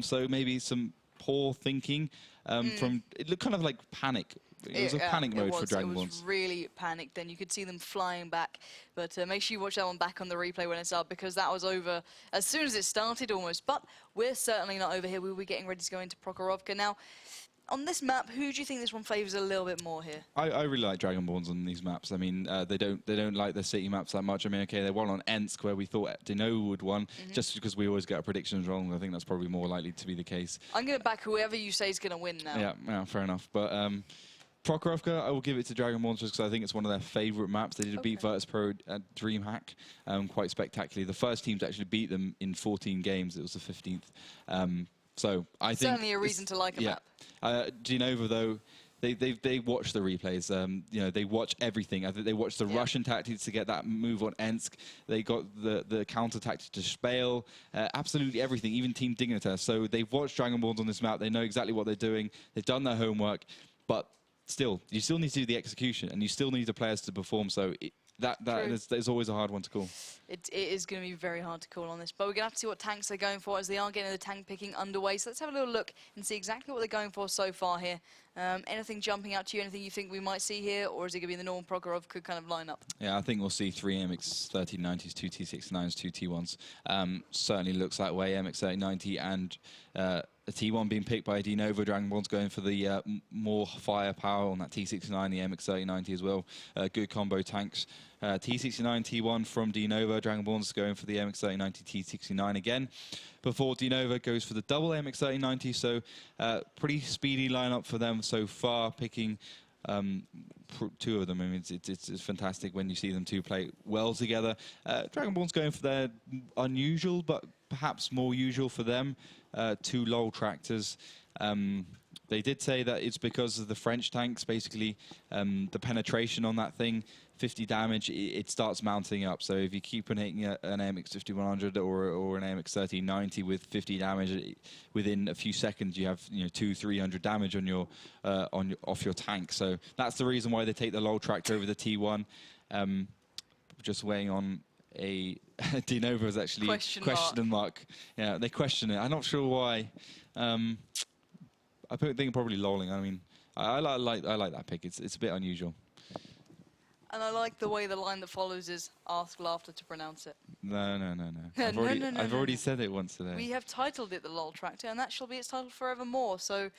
So maybe some poor thinking from... It looked kind of like panic. It was a panic mode for Dragonborns. It was really panicked then. You could see them flying back. But make sure you watch that one back on the replay when it's up, because that was over as soon as it started almost. But we're certainly not over here. We'll be getting ready to go into Prokhorovka. Now, on this map, who do you think this one favours a little bit more here? I really like Dragonborns on these maps. I mean, they don't like the city maps that much. I mean, okay, they won on Ensk, where we thought DeNova would win, just because we always get our predictions wrong. I think that's probably more likely to be the case. I'm going to back whoever you say is going to win now. Yeah, fair enough. But Prokhorovka, I will give it to Dragonborns just because I think it's one of their favourite maps. They did beat WoT Pro at DreamHack quite spectacularly. The first team to actually beat them in 14 games. It was the 15th. So I think certainly a reason to like a map. DeNova, though, they watch the replays. You know, they watch everything. I think they watched the Russian tactics to get that move on Ensk. They got the counter tactic to Spale. Absolutely everything, even Team Dignitas. So they've watched Dragonborns on this map. They know exactly what they're doing. They've done their homework, but still, you still need to do the execution, and you still need the players to perform. So that is always a hard one to call. It is going to be very hard to call on this, but we're going to have to see what tanks they're going for as they are getting the tank picking underway. So let's have a little look and see exactly what they're going for so far here. Anything jumping out to you? Anything you think we might see here, or is it going to be the normal Prokhorovka kind of lineup? Yeah, I think we'll see 3 MX-1390s, 2 T69s, 2 T1s. Certainly looks that way. MX-3090 and a T1 being picked by DeNova. Dragonborns going for the more firepower on that T69, the MX-3090 as well. Good combo tanks. T69, T1 from DeNova. Dragonborns going for the MX-3090, T69 again. Before DeNova goes for the double MX-3090, so pretty speedy lineup for them so far, picking two of them. I mean, it's fantastic when you see them two play well together. Dragonborns going for their unusual, but perhaps more usual for them, two LOL tractors. They did say that it's because of the French tanks, basically the penetration on that thing, 50 damage, it starts mounting up. So if you keep on hitting an AMX-5100 or an AMX-3090 with 50 damage, within a few seconds you have 200-300 damage on your off your tank. So that's the reason why they take the LOL tractor over the T1. Just weighing on a DeNova is actually question mark. Yeah, they question it. I'm not sure why. I think probably lolling. I mean, I like that pick. It's a bit unusual. And I like the way the line that follows is ask laughter to pronounce it. No. I've already said it once today. We have titled it the LOL Tractor, and that shall be its title forevermore. So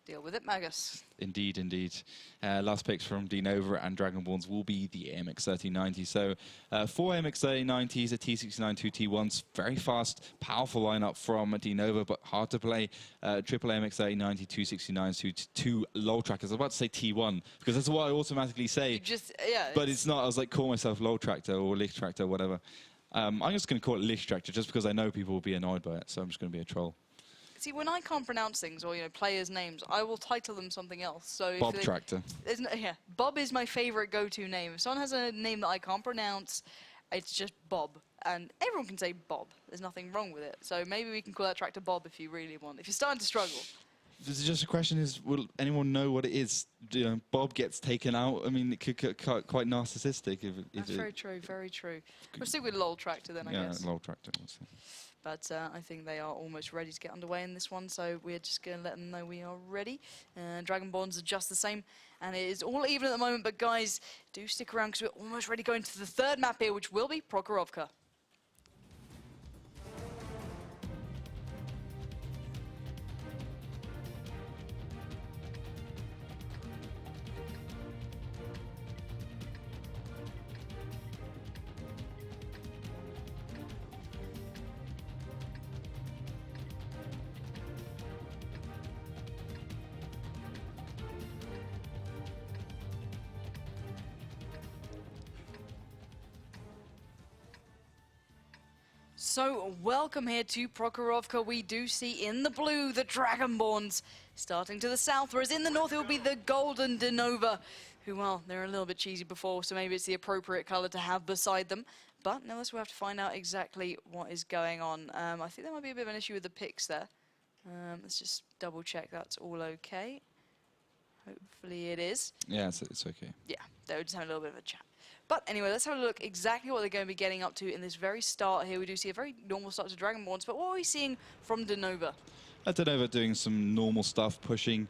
deal with it, Magus. Indeed, indeed. Last picks from DeNova and Dragonborns will be the MX-3090. So 4 MX-3090s, a T69, 2 T1s. Very fast, powerful lineup from DeNova, but hard to play. Triple MX-3090, 269s, two LOL trackers. I was about to say T1, because that's what I automatically say. But it's not. I was like, call myself LOL tractor or Lich tractor, whatever. I'm just going to call it Lich tractor, just because I know people will be annoyed by it, so I'm just going to be a troll. See, when I can't pronounce things or players' names, I will title them something else. So Bob Tractor. Bob is my favorite go-to name. If someone has a name that I can't pronounce, it's just Bob, and everyone can say Bob. There's nothing wrong with it. So maybe we can call that tractor Bob if you really want. If you're starting to struggle. This is just a question: will anyone know what it is? Bob gets taken out. I mean, it could get quite narcissistic. That's very true. Very true. We'll stick with LOL tractor then, I guess. Yeah, LOL tractor. But I think they are almost ready to get underway in this one, so we're just going to let them know we are ready. Dragonborns are just the same, and it is all even at the moment, but guys, do stick around because we're almost ready to go into the third map here, which will be Prokhorovka. So, welcome here to Prokhorovka. We do see in the blue the Dragonborns starting to the south, whereas in the north it will be the golden DeNova, who, well, they're a little bit cheesy before, so maybe it's the appropriate color to have beside them. But nonetheless, we'll have to find out exactly what is going on. I think there might be a bit of an issue with the picks there. Let's just double check that's all okay. Hopefully it is. Yeah, it's okay. Yeah, they were just having a little bit of a chat. But anyway, let's have a look exactly what they're going to be getting up to in this very start here. We do see a very normal start to Dragonborns, but what are we seeing from DeNova? DeNova doing some normal stuff, pushing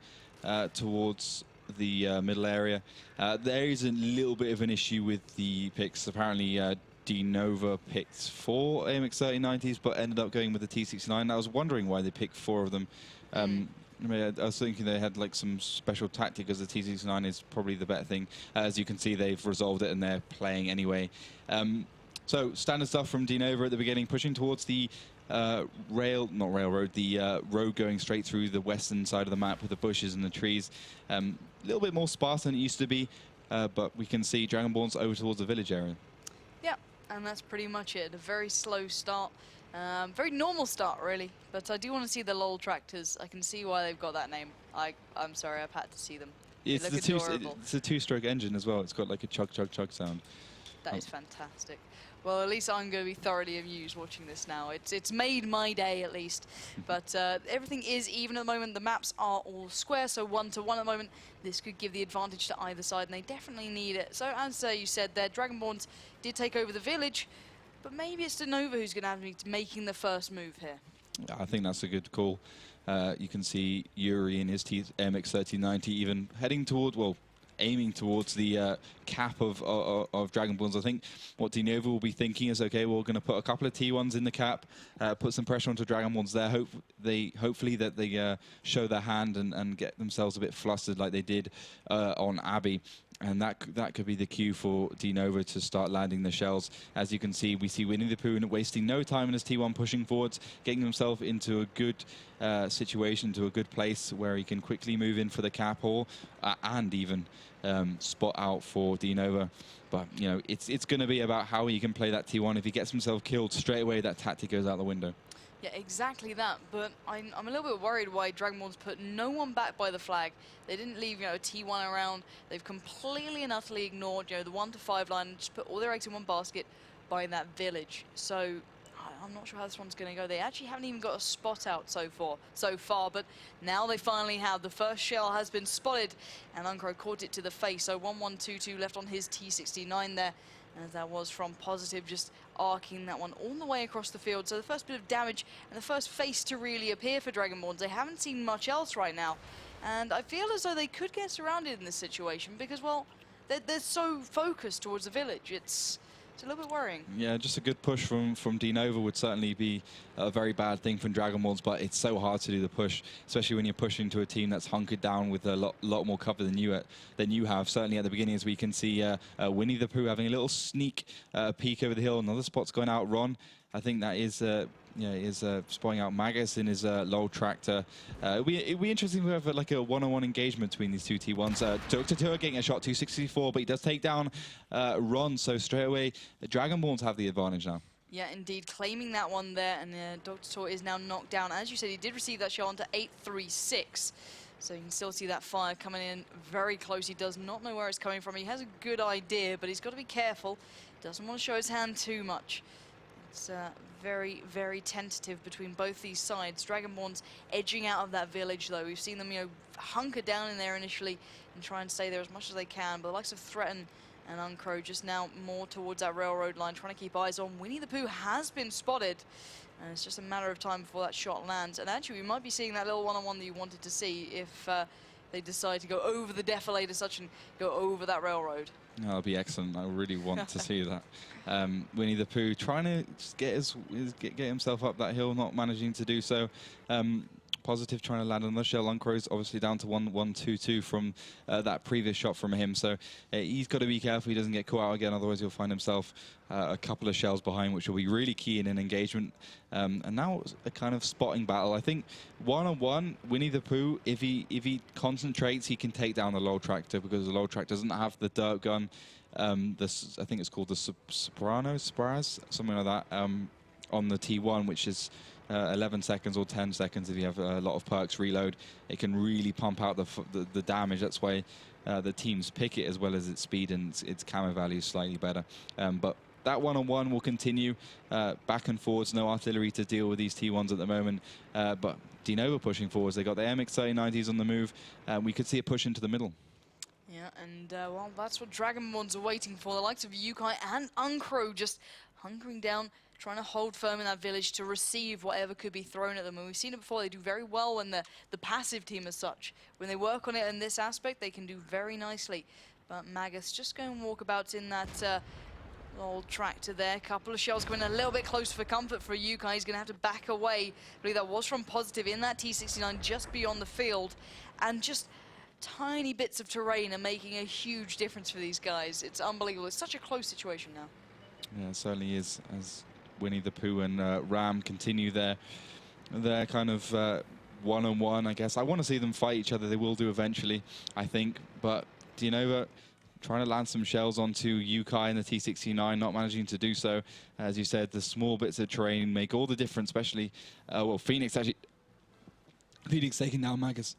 towards the middle area. There is a little bit of an issue with the picks. Apparently, DeNova picked 4 AMX-3090s, but ended up going with the T69. I was wondering why they picked 4 of them. I mean, I was thinking they had like some special tactic, as the T69 is probably the better thing. As you can see, they've resolved it and they're playing anyway. So standard stuff from DeNova at the beginning, pushing towards the road going straight through the western side of the map with the bushes and the trees. A little bit more sparse than it used to be, but we can see Dragonborns over towards the village area. Yeah, and that's pretty much it. A very slow start. Very normal start, really, but I do want to see the LOL tractors. I can see why they've got that name. I'm sorry, I've had to see them. It's a two-stroke engine as well. It's got like a chug, chug, chug sound. That is fantastic. Well, at least I'm going to be thoroughly amused watching this now. It's made my day, at least. But everything is even at the moment. The maps are all square, so 1-to-1 at the moment. This could give the advantage to either side, and they definitely need it. So, as you said there, Dragonborns did take over the village. But maybe it's DeNova who's going to have to be making the first move here. I think that's a good call. You can see Yuri in his MX-3090 even heading toward, well, aiming towards the cap of Dragonborns. I think what DeNova will be thinking is, okay, we're going to put a couple of T1s in the cap, put some pressure onto Dragonborns there. Hopefully that they show their hand and get themselves a bit flustered like they did on Abby. And that could be the cue for DeNova to start landing the shells. As you can see, we see Winnie the Pooh wasting no time in his T1 pushing forwards, getting himself into a good situation, to a good place where he can quickly move in for the cap or and even spot out for DeNova. But, you know, it's going to be about how he can play that T1. If he gets himself killed straight away, that tactic goes out the window. Yeah, exactly that. But I'm a little bit worried why Dragonborns put no one back by the flag. They didn't leave, you know, a T1 around. They've completely and utterly ignored, you know, the 1 to 5 line and just put all their eggs in one basket by that village. So I'm not sure how this one's going to go. They actually haven't even got a spot out so far, but now they finally have. The first shell has been spotted, and Uncro caught it to the face. So 1-1-2-2 left on his T69 there. As that was from Positive, just arcing that one all the way across the field. So the first bit of damage and the first face to really appear for Dragonborns. They haven't seen much else right now. And I feel as though they could get surrounded in this situation because, well, they're so focused towards the village. It's a little bit worrying. Yeah, just a good push from DeNova would certainly be a very bad thing for Dragonborns, but it's so hard to do the push, especially when you're pushing to a team that's hunkered down with a lot more cover than you have. Certainly at the beginning, as we can see, Winnie the Pooh having a little sneak peek over the hill. Another spot's going out. Ron, I think that is spotting out Magus in his low tractor. It'll be interesting to have like a one-on-one engagement between these two T1s. Dr. Tour getting a shot, 264, but he does take down Ron, so straight away the Dragonborns have the advantage now. Yeah, indeed, claiming that one there, and Dr. Tour is now knocked down. As you said, he did receive that shot onto 836. So you can still see that fire coming in very close. He does not know where it's coming from. He has a good idea, but he's got to be careful. Doesn't want to show his hand too much. It's very, very tentative between both these sides. Dragonborns edging out of that village, though. We've seen them, you know, hunker down in there initially and try and stay there as much as they can. But the likes of Threaten and Uncro just now more towards that railroad line, trying to keep eyes on. Winnie the Pooh has been spotted, and it's just a matter of time before that shot lands. And actually, we might be seeing that little one-on-one that you wanted to see if they decide to go over the defilade as such and go over that railroad. That'll be excellent. I really want to see that. Winnie the Pooh trying to just get himself up that hill, not managing to do so. Positive trying to land another shell. Uncro's obviously down to 1-1-2-2 from that previous shot from him. So he's got to be careful he doesn't get caught out again, otherwise he'll find himself a couple of shells behind, which will be really key in an engagement. And now it's a kind of spotting battle. I think one-on-one, Winnie the Pooh, if he concentrates, he can take down the low tractor because the low tractor doesn't have the dirt gun. I think it's called the Spraz, something like that, on the T1, which is 11 seconds or 10 seconds if you have a lot of perks reload. It can really pump out the damage. That's why the teams pick it, as well as its speed and its camo value is slightly better. But that one-on-one will continue back and forwards. No artillery to deal with these T1s at the moment. But DeNova pushing forwards. They got the MX-3090s on the move. We could see a push into the middle. Yeah, and well, that's what Dragonborns are waiting for. The likes of Yukai and Uncro just hunkering down, trying to hold firm in that village to receive whatever could be thrown at them. And we've seen it before. They do very well when the passive team as such. When they work on it in this aspect, they can do very nicely. But Magus just going walkabouts in that old tractor there. Couple of shells coming a little bit close for comfort for Yukai. He's going to have to back away. I believe that was from Positive in that T69 just beyond the field. And just tiny bits of terrain are making a huge difference for these guys. It's unbelievable. It's such a close situation now. Yeah, it certainly is, as Winnie the Pooh and Ram continue their kind of one-on-one, I guess. I want to see them fight each other. They will do eventually, I think. But DeNova trying to land some shells onto Yukai in the T69, not managing to do so. As you said, the small bits of terrain make all the difference, especially, well, Phoenix taking down Magus.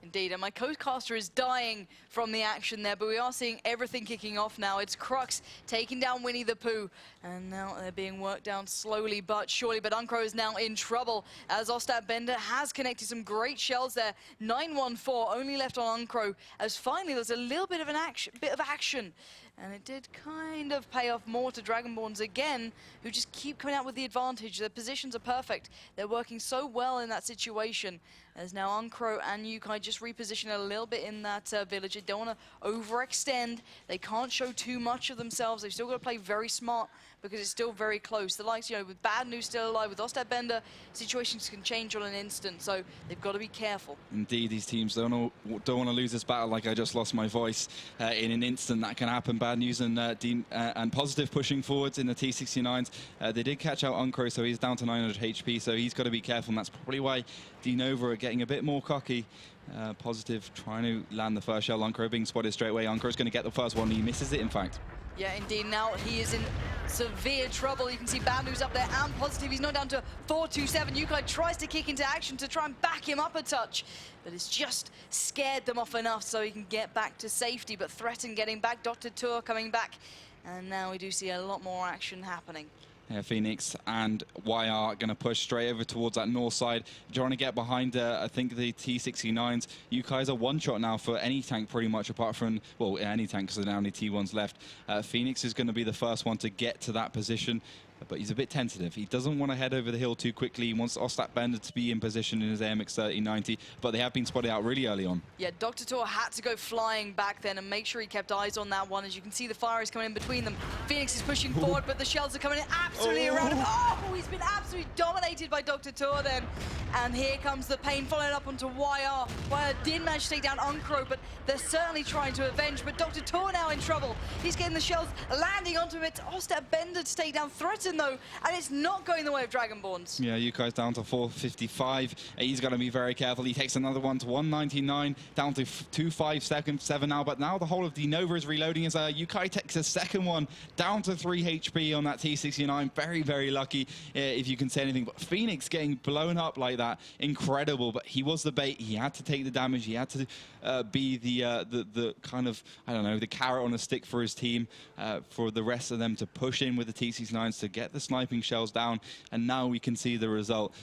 Indeed, and my co-caster is dying from the action there, but we are seeing everything kicking off now. It's Crux taking down Winnie the Pooh, and now they're being worked down slowly but surely. But Uncro is now in trouble, as Ostat Bender has connected some great shells there. 914 only left on Uncro, as finally there's a little bit of action And it did kind of pay off more to Dragonborns again, who just keep coming out with the advantage. Their positions are perfect. They're working so well in that situation. As now Uncro and Yukai just reposition a little bit in that village. They don't want to overextend. They can't show too much of themselves. They've still got to play very smart because it's still very close. The likes, with Bad News still alive, with Ostad Bender, situations can change on an instant, so they've got to be careful. Indeed, these teams don't want to lose this battle like I just lost my voice in an instant. That can happen. Bad News and Positive pushing forwards in the T69s. They did catch out Uncro, so he's down to 900 HP, so he's got to be careful, and that's probably why DeNova are getting a bit more cocky. Positive trying to land the first shell. Uncro being spotted straight away. Uncro's going to get the first one. He misses it, in fact. Yeah, indeed. Now he is in severe trouble. You can see Bad News up there and Positive. He's not down to 427. Yukai tries to kick into action to try and back him up a touch, but it's just scared them off enough so he can get back to safety. But Threaten getting back, Dr. Tour coming back, and now we do see a lot more action happening. Yeah, Phoenix and YR going to push straight over towards that north side. Trying to get behind, I think, the T69s. Yukai's a one-shot now for any tank, pretty much, apart from, well, any tank, because there are only T1s left. Phoenix is going to be the first one to get to that position, but he's a bit tentative. He doesn't want to head over the hill too quickly. He wants Ostad Bender to be in position in his AMX 3090, but they have been spotted out really early on. Yeah, Dr. Tor had to go flying back then and make sure he kept eyes on that one. As you can see, the fire is coming in between them. Phoenix is pushing forward, but the shells are coming in absolutely around him. Oh, he's been absolutely dominated by Dr. Tor then. And here comes the pain, following up onto YR. YR did manage to take down Uncro, but they're certainly trying to avenge. But Dr. Tor now in trouble. He's getting the shells landing onto him. It's Ostad Bender to take down Threaten, though, and it's not going the way of Dragonborns. Yeah, Yukai's down to 455. He's got to be very careful. He takes another one to 199, down to 257 now. But now the whole of DeNova is reloading as Yukai takes a second one, down to 3 HP on that T69. Very, very lucky, if you can say anything. But Phoenix getting blown up like that, incredible. But he was the bait. He had to take the damage. He had to be the kind of, I don't know, the carrot on a stick for his team, for the rest of them to push in with the T69s to get the sniping shells down. And now we can see the result.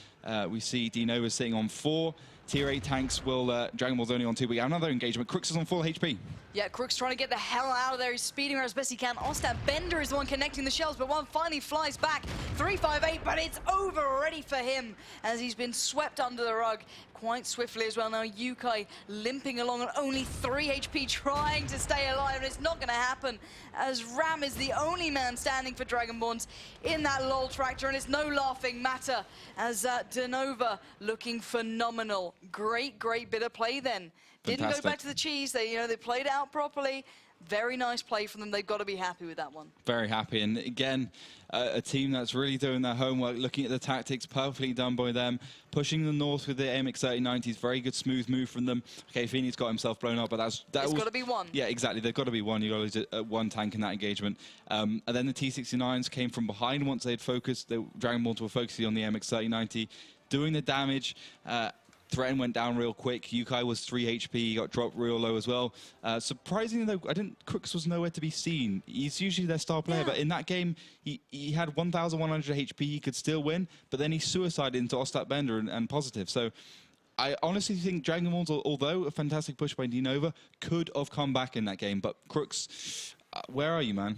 We see DeNova sitting on 4. Tier 8 tanks will, Dragon Ball's only on 2, but we have another engagement. Crooks is on full HP. Yeah, Crooks trying to get the hell out of there. He's speeding her as best he can. Ostad Bender is the one connecting the shells, but one finally flies back. 358, but it's over already for him as he's been swept under the rug quite swiftly as well. Now Yukai limping along on only 3 HP, trying to stay alive, and it's not going to happen as Ram is the only man standing for Dragonborns in that LOL tractor, and it's no laughing matter as DeNova looking phenomenal. Great bit of play then. Didn't Fantastic. go back to the cheese. They played it out properly. Very nice play from them. They've got to be happy with that one. Very happy. And again, a team that's really doing their homework, looking at the tactics, perfectly done by them, pushing the north with the AMX 3090s. Very good, smooth move from them. Okay, Feeney's got himself blown up, but it's got to be one. Yeah, exactly. They've got to be one. You've got to lose one tank in that engagement. And then the T69s came from behind once they'd focused. The Dragonborns were focusing on the AMX 3090, doing the damage. Threaten went down real quick. Yukai was 3 HP. He got dropped real low as well. Surprisingly, though, Crooks was nowhere to be seen. He's usually their star player, but in that game, he had 1,100 HP. He could still win, but then he suicided into Ostad Bender and Positive. So I honestly think Dragonborns, although a fantastic push by DeNova, could have come back in that game. But Crooks, where are you, man?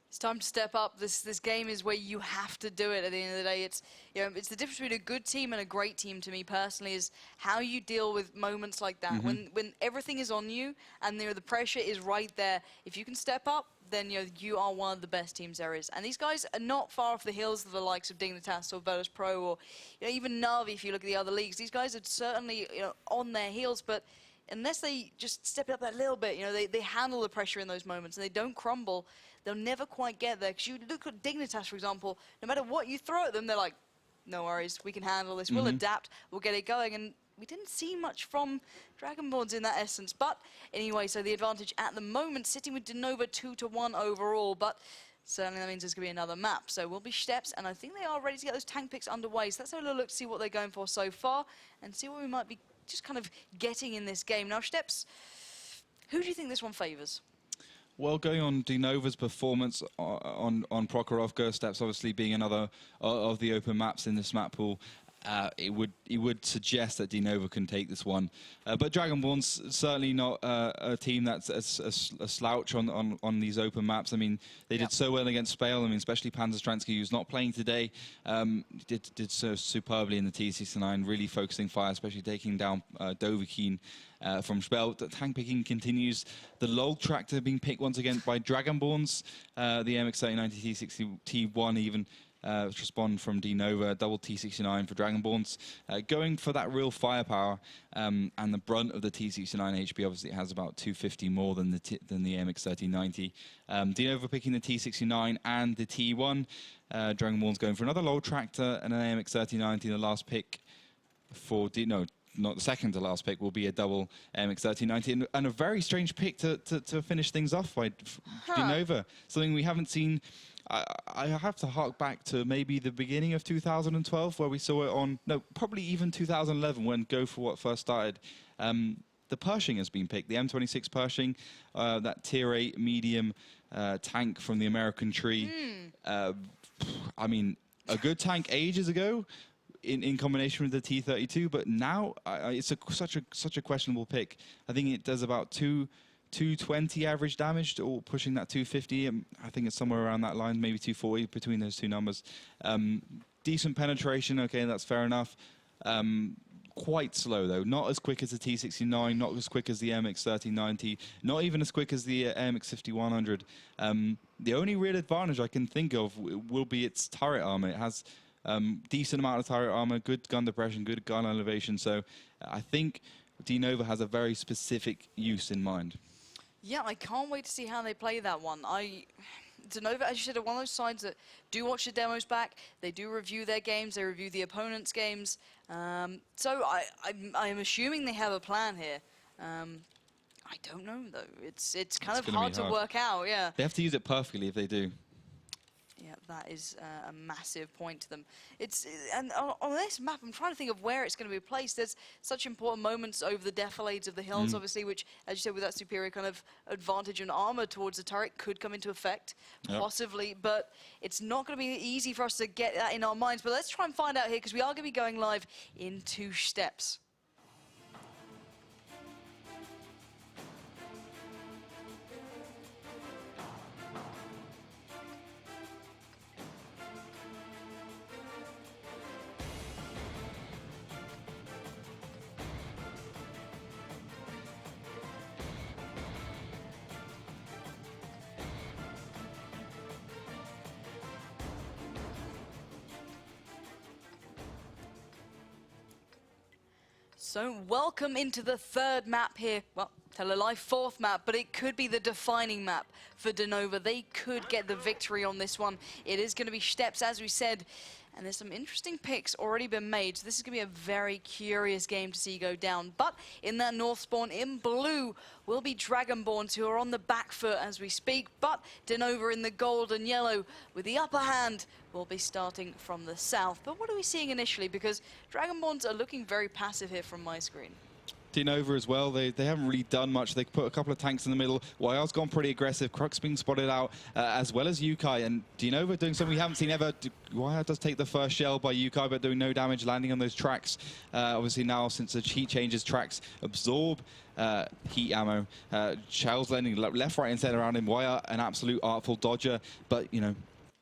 It's time to step up. This game is where you have to do it. At the end of the day, it's it's the difference between a good team and a great team. To me personally, is how you deal with moments like that. When everything is on you and the pressure is right there. If you can step up, then you are one of the best teams there is. And these guys are not far off the heels of the likes of Dignitas or WoT Pro or even Na'Vi. If you look at the other leagues, these guys are certainly on their heels, but unless they just step it up that little bit, they handle the pressure in those moments and they don't crumble, they'll never quite get there. Because you look at Dignitas, for example, no matter what you throw at them, they're like, no worries, we can handle this, we'll adapt, we'll get it going. And we didn't see much from Dragonborns in that essence. But anyway, so the advantage at the moment, sitting with DeNova 2-1 overall, but certainly that means there's going to be another map. So will be Steps, and I think they are ready to get those tank picks underway. So let's have a little look to see what they're going for so far and see what we might be just kind of getting in this game. Now, Steps, who do you think this one favours? Well, going on DeNova's performance on Prokhorovka, Steps obviously being another of the open maps in this map pool, it would suggest that DeNova can take this one. But Dragonborns certainly not a team that's a slouch on these open maps. I mean, they did so well against Spale. I mean, especially Panzerstransky, who's not playing today, did so superbly in the T69, really focusing fire, especially taking down Dovahkiin from Spale. The tank picking continues. The log tractor being picked once again by Dragonborns. The MX-3090 T60 T1 even. Respond from DeNova, double T69 for Dragonborns, going for that real firepower, and the brunt of the T69 HP obviously has about 250 more than the MX-3090. DeNova picking the T69 and the T1. Dragonborns going for another low tractor and an MX-3090. The last pick for not the second to last pick, will be a double MX-3090, and a very strange pick to finish things off by DeNova. Something we haven't seen. I have to hark back to maybe the beginning of 2012, where we saw it on, no, probably even 2011 when Go for What first started. The Pershing has been picked, the M26 Pershing, that tier 8 medium tank from the American tree. I mean, a good tank ages ago in combination with the T32, but now it's such a questionable pick. I think it does about 220 average damage, or pushing that 250. I think it's somewhere around that line, maybe 240 between those two numbers. Decent penetration, okay, that's fair enough. Quite slow though, not as quick as the T69, not as quick as the MX-3090, not even as quick as the MX-5100. The only real advantage I can think of will be its turret armor. It has decent amount of turret armor, good gun depression, good gun elevation. So I think DeNova has a very specific use in mind. Yeah, I can't wait to see how they play that one. DeNova, as you said, are one of those sides that do watch the demos back. They do review their games. They review the opponent's games. So I'm assuming they have a plan here. I don't know though. It's kind of hard to work out. Yeah. They have to use it perfectly if they do. Yeah, that is a massive point to them. And on this map, I'm trying to think of where it's going to be placed. There's such important moments over the defilades of the hills, obviously, which, as you said, with that superior kind of advantage and armor towards the turret, could come into effect, possibly. But it's not going to be easy for us to get that in our minds. But let's try and find out here, because we are going to be going live in 2 steps. So welcome into the 3rd map here. Well, tell a lie, 4th map, but it could be the defining map for DeNova. They could get the victory on this one. It is going to be steps, as we said, and there's some interesting picks already been made. So this is going to be a very curious game to see go down. But in that north spawn in blue will be Dragonborns, who are on the back foot as we speak. But DeNova in the gold and yellow with the upper hand will be starting from the south. But what are we seeing initially? Because Dragonborns are looking very passive here from my screen. DeNova as well, they haven't really done much. They put a couple of tanks in the middle. YR's gone pretty aggressive. Crux being spotted out, as well as Yukai. And DeNova doing something we haven't seen ever. YR does take the first shell by Yukai, but doing no damage, landing on those tracks. Obviously now, since the heat changes, tracks absorb heat ammo. Shells landing left, right, and center around him. YR, an absolute artful dodger, but, you know,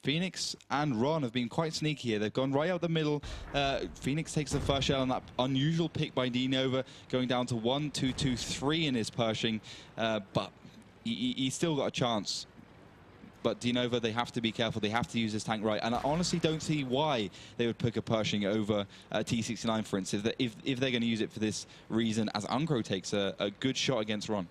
Phoenix and Ron have been quite sneaky here. They've gone right out the middle. Phoenix takes the first shell on that unusual pick by DeNova, going down to 1, 2, 2, 3 in his Pershing. But he's still got a chance. But DeNova, they have to be careful. They have to use this tank right. And I honestly don't see why they would pick a Pershing over T69, for instance, if they're going to use it for this reason, as Uncro takes a good shot against Ron.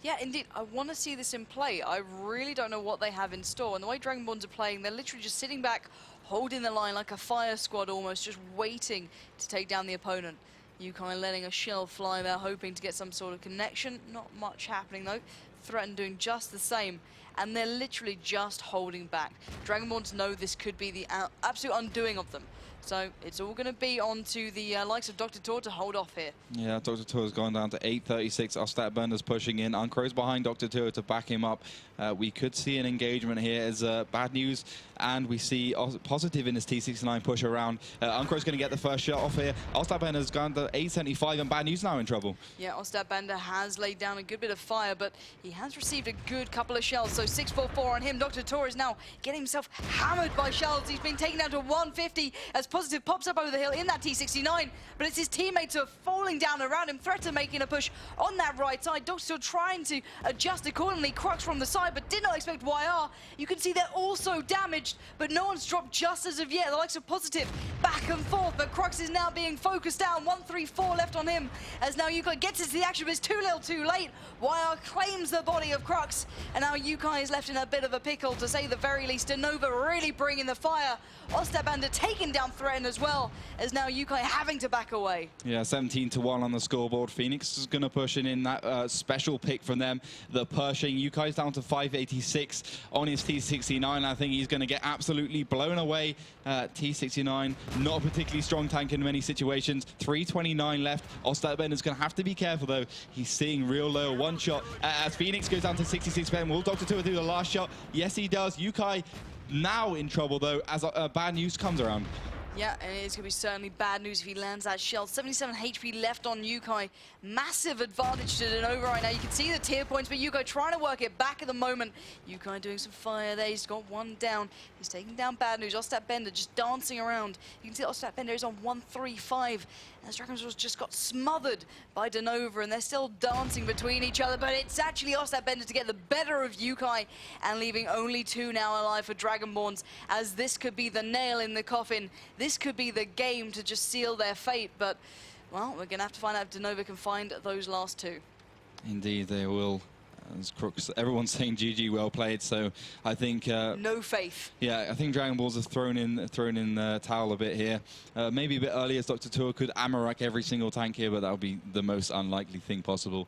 Yeah, indeed. I want to see this in play. I really don't know what they have in store. And the way Dragonborns are playing, they're literally just sitting back, holding the line like a fire squad almost, just waiting to take down the opponent. Yukai letting a shell fly there, hoping to get some sort of connection. Not much happening, though. Threaten doing just the same. And they're literally just holding back. Dragonborns know this could be the absolute undoing of them. So it's all going to be on to the likes of Dr. Tor to hold off here. Yeah, Dr. Tor has gone down to 8:36. Ostat Burnder's pushing in. Uncrow's behind Dr. Tor to back him up. We could see an engagement here as bad news, and we see positive in this T69 push around. Uncrow's going to get the first shot off here. Ostat Burnder's gone to 8:75, and bad news now in trouble. Yeah, Ostat Bender has laid down a good bit of fire, but he has received a good couple of shells. So 644 on him. Dr. Tor is now getting himself hammered by shells. He's been taken down to 150 as Positive pops up over the hill in that T69, but it's his teammates who are falling down around him. Threat making a push on that right side. Dr. Tor trying to adjust accordingly. Crux from the side, but did not expect YR. You can see they're also damaged, but no one's dropped just as of yet. The likes of Positive back and forth, but Crux is now being focused down. 134 left on him as now Yukai gets into the action, but it's too little too late. YR claims the body of Crux, and now Yukai is left in a bit of a pickle, to say the very least. DeNova really bringing the fire. Ostat Bender taking down Threaten as well, as now Yukai having to back away. Yeah, 17-1 on the scoreboard. Phoenix is going to push in that special pick from them, the Pershing. Yukai's down to 586 on his T69. I think he's going to get absolutely blown away. T69, not a particularly strong tank in many situations. 329 left. Ostat Bender's going to have to be careful, though. He's sitting real low. One shot as Phoenix goes down to 66%. Will Dr. Tor do the last shot? Yes, he does. Yukai now in trouble, though, as bad news comes around. Yeah, and it's going to be certainly bad news if he lands that shell. 77 HP left on Yukai. Massive advantage to DeNova right now. You can see the tier points, but Yukai trying to work it back at the moment. Yukai doing some fire there. He's got one down. He's taking down bad news. Ostat Bender just dancing around. You can see that Ostat Bender is on 135. As Dragonborns just got smothered by DeNova, and they're still dancing between each other, but it's actually Ostat Bender to get the better of Yukai, and leaving only 2 now alive for Dragonborns, as this could be the nail in the coffin. This could be the game to just seal their fate, but, well, we're going to have to find out if DeNova can find those last 2. Indeed, they will. As Crooks, everyone's saying GG, well played. So I think no faith. Yeah, I think Dragonborns have thrown in the towel a bit here. Maybe a bit early, as Dr. Tor could Amarak every single tank here, but that would be the most unlikely thing possible.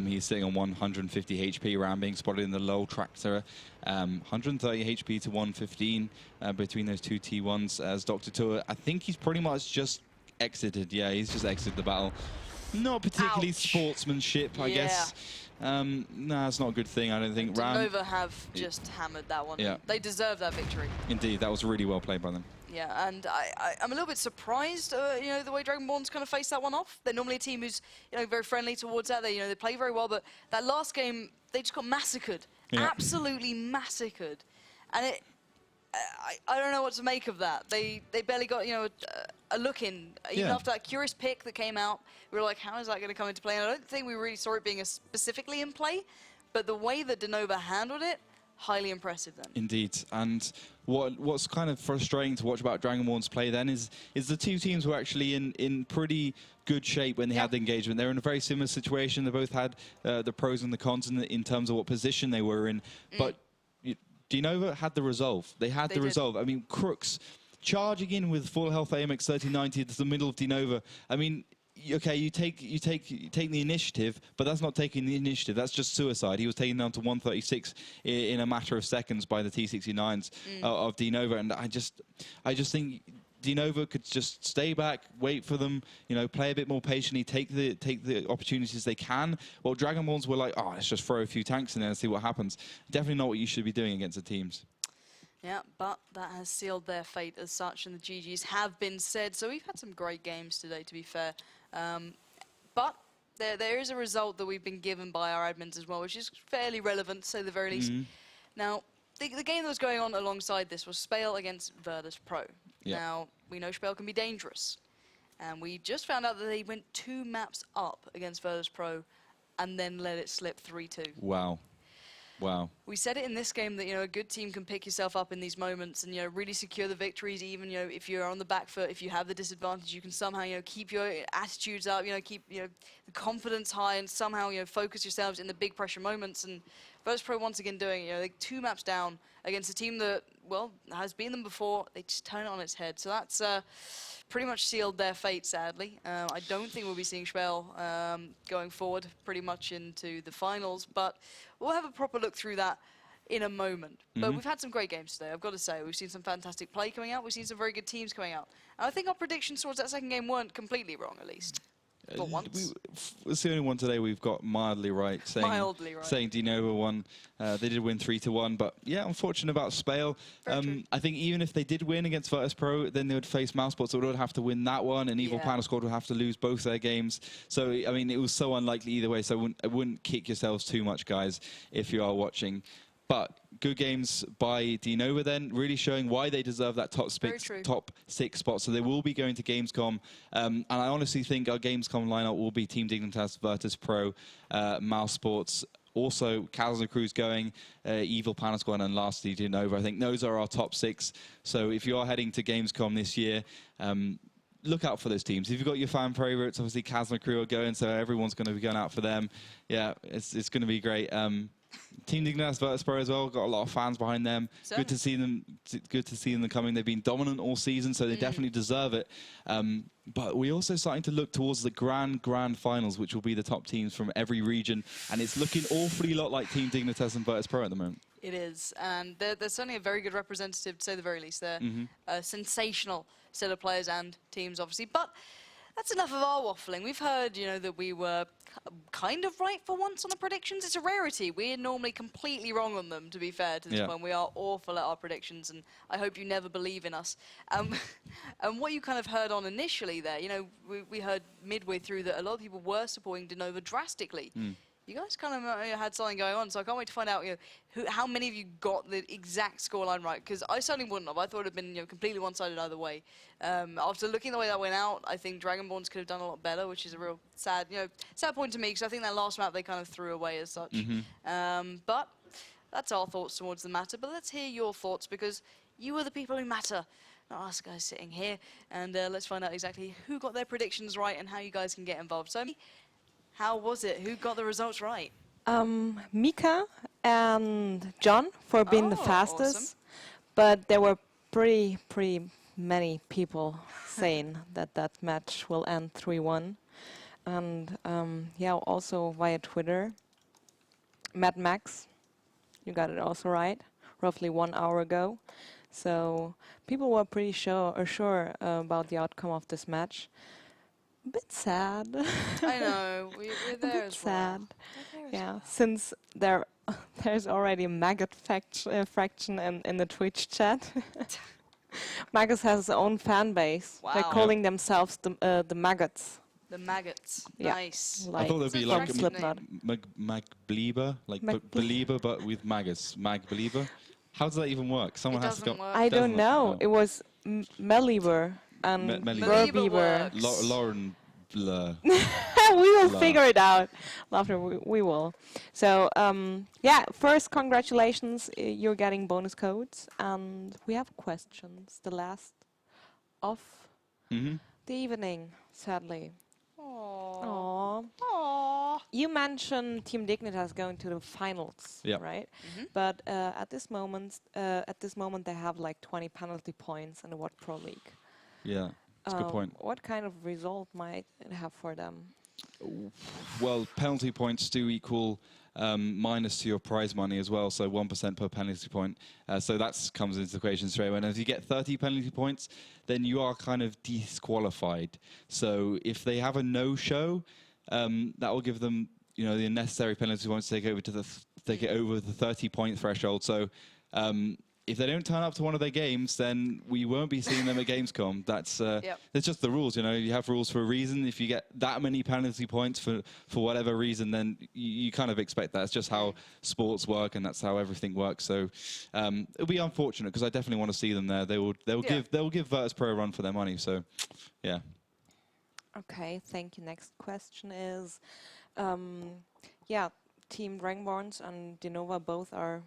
He's sitting on 150 HP, Ram being spotted in the low tractor. 130 HP to 115 between those two T1s. As Dr. Tor, I think he's pretty much just exited. Yeah, he's just exited the battle. Not particularly sportsmanship, I guess. No, it's not a good thing, I don't think. DeNova have just hammered that one. Yeah. They deserve that victory. Indeed, that was really well played by them. Yeah, and I'm a little bit surprised, you know, the way Dragonborns kind of faced that one off. They're normally a team who's, you know, very friendly towards that. They, you know, they play very well, but that last game, they just got massacred. Yeah. Absolutely massacred. And I don't know what to make of that. They barely got, you know, a look in. Even after that Curious pick that came out, we were like, how is that going to come into play? And I don't think we really saw it being specifically in play, but the way that DeNova handled it, highly impressive then. Indeed. And what's kind of frustrating to watch about Dragonborns play then is the two teams were actually in pretty good shape when they had the engagement. They're in a very similar situation. They both had the pros and the cons in terms of what position they were in. But DeNova had the resolve. They had the resolve. I mean, Crooks charging in with full health AMX 3090 to the middle of DeNova. I mean, okay, you take the initiative, but that's not taking the initiative. That's just suicide. He was taken down to 136 in a matter of seconds by the T69s of DeNova, and I just think DeNova could just stay back, wait for them, you know, play a bit more patiently, take the opportunities they can. Well, Dragonborns were like, oh, let's just throw a few tanks in there and see what happens. Definitely not what you should be doing against the teams. Yeah, but that has sealed their fate as such, and the GGs have been said. So we've had some great games today, to be fair. But there is a result that we've been given by our admins as well, which is fairly relevant, to say the very least. Now, the game that was going on alongside this was Spale against Virtus Pro. Yeah. Now, we know Spale can be dangerous. And we just found out that they went 2 maps up against Virtus Pro and then let it slip 3-2. Wow. Wow. We said it in this game that, you know, a good team can pick yourself up in these moments and, you know, really secure the victories, even, you know, if you're on the back foot, if you have the disadvantage, you can somehow, you know, keep your attitudes up, you know, keep, you know, the confidence high and somehow, you know, focus yourselves in the big pressure moments. And Virtus Pro once again doing it, you know, they 2 maps down against a team that, well, has beaten them before. They just turn it on its head. So that's pretty much sealed their fate, sadly. I don't think we'll be seeing Spale going forward pretty much into the finals, but we'll have a proper look through that in a moment. But we've had some great games today, I've got to say. We've seen some fantastic play coming out. We've seen some very good teams coming out. And I think our predictions towards that second game weren't completely wrong, at least. For once. It's the only one today we've got mildly right. Saying DeNova won. They did win 3-1, but yeah, unfortunate about Spale. I think even if they did win against Virtus Pro, then they would face Mousesports, so they would have to win that one, and Evil Panel Squad would have to lose both their games. So, I mean, it was so unlikely either way, so I wouldn't kick yourselves too much, guys, if you are watching. But good games by DeNova then, really showing why they deserve that top six spot. So they will be going to Gamescom. And I honestly think our Gamescom lineup will be Team Dignitas, Virtus Pro, Mousesports. Also, Calzner Crew's going, Evil Panel Squad, and lastly, DeNova. I think those are our top 6. So if you are heading to Gamescom this year, look out for those teams. If you've got your fan favorites, obviously Calzner Crew are going, so everyone's going to be going out for them. Yeah, it's going to be great. Team Dignitas Virtus Pro as well, got a lot of fans behind them. Certainly. Good to see them. Good to see them coming. They've been dominant all season, so they definitely deserve it. But we're also starting to look towards the grand finals, which will be the top teams from every region, and it's looking awfully lot like Team Dignitas and Virtus Pro at the moment. It is, and they're certainly a very good representative, to say the very least. They're a sensational set of players and teams, obviously, but that's enough of our waffling. We've heard, you know, that we were kind of right for once on the predictions. It's a rarity. We're normally completely wrong on them, to be fair to this point. We are awful at our predictions, and I hope you never believe in us. And what you kind of heard on initially there, you know, we heard midway through that a lot of people were supporting DeNova drastically. You guys kind of had something going on, so I can't wait to find out, you know, how many of you got the exact scoreline right, because I certainly wouldn't have. I thought it would have been, you know, completely one-sided either way. After looking the way that went out, I think Dragonborns could have done a lot better, which is a real sad, you know, sad point to me, because I think that last map they kind of threw away as such. But that's our thoughts towards the matter. But let's hear your thoughts, because you are the people who matter, not us guys sitting here. And let's find out exactly who got their predictions right and how you guys can get involved. So, how was it? Who got the results right? Mika and John for being the fastest, awesome. But there were pretty many people saying that match will end 3-1. And yeah, also via Twitter, Mad Max, you got it also right, roughly 1 hour ago. So people were pretty sure about the outcome of this match. A bit sad. I know, we're there as sad. well. Yeah, since there's already a maggot fraction in the Twitch chat. Maggots has his own fan base. Wow. They're calling themselves the maggots. The maggots. Yeah. Nice. I thought there'd be like Slipknot. Mag-belieber, like belieber, but with maggots. Mag-belieber. How does that even work? Someone has to go. I don't know. It was Melieber and Verbeeber. Lauren Blur. We will figure it out. After we will. So yeah, first congratulations. You're getting bonus codes, and we have questions. The last of the evening, sadly. Aww. You mentioned Team Dignitas going to the finals, right? But at this moment, they have like 20 penalty points in the WoT Pro League. Yeah, that's a good point. What kind of result might it have for them? Well, penalty points do equal minus to your prize money as well, so 1% per penalty point. So that comes into the equation straight away. And if you get 30 penalty points, then you are kind of disqualified. So if they have a no-show, that will give them, you know, the necessary penalty points to take it over the 30-point threshold. So if they don't turn up to one of their games, then we won't be seeing them at Gamescom. That's just the rules, you know. You have rules for a reason. If you get that many penalty points for whatever reason, then you kind of expect that. It's just how sports work, and that's how everything works. So it'll be unfortunate, because I definitely want to see them there. They'll give Virtus Pro a run for their money. So yeah. Okay, thank you. Next question is, yeah, Team Dragonborns and DeNova both are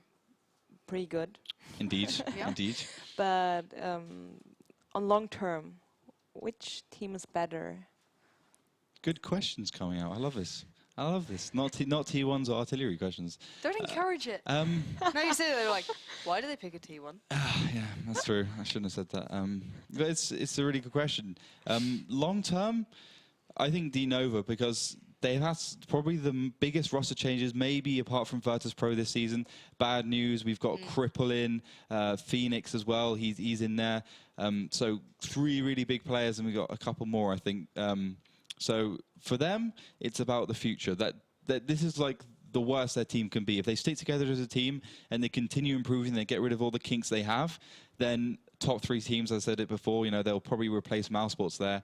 pretty good. Indeed, indeed. But on long term, which team is better? Good questions coming out. I love this. I love this. Not T1s or artillery questions. Don't encourage it. No, you say they're like, why do they pick a T1? Yeah, that's true. I shouldn't have said that. But it's a really good question. Long term, I think DeNova, because they've had probably the biggest roster changes, maybe apart from WoT Pro this season. Bad news, we've got Cripple in, Phoenix as well, he's in there. So 3 really big players, and we've got a couple more, I think. So for them, it's about the future. That this is like the worst their team can be. If they stick together as a team and they continue improving, they get rid of all the kinks they have, then top 3 teams, I said it before, you know, they'll probably replace Mousesports there,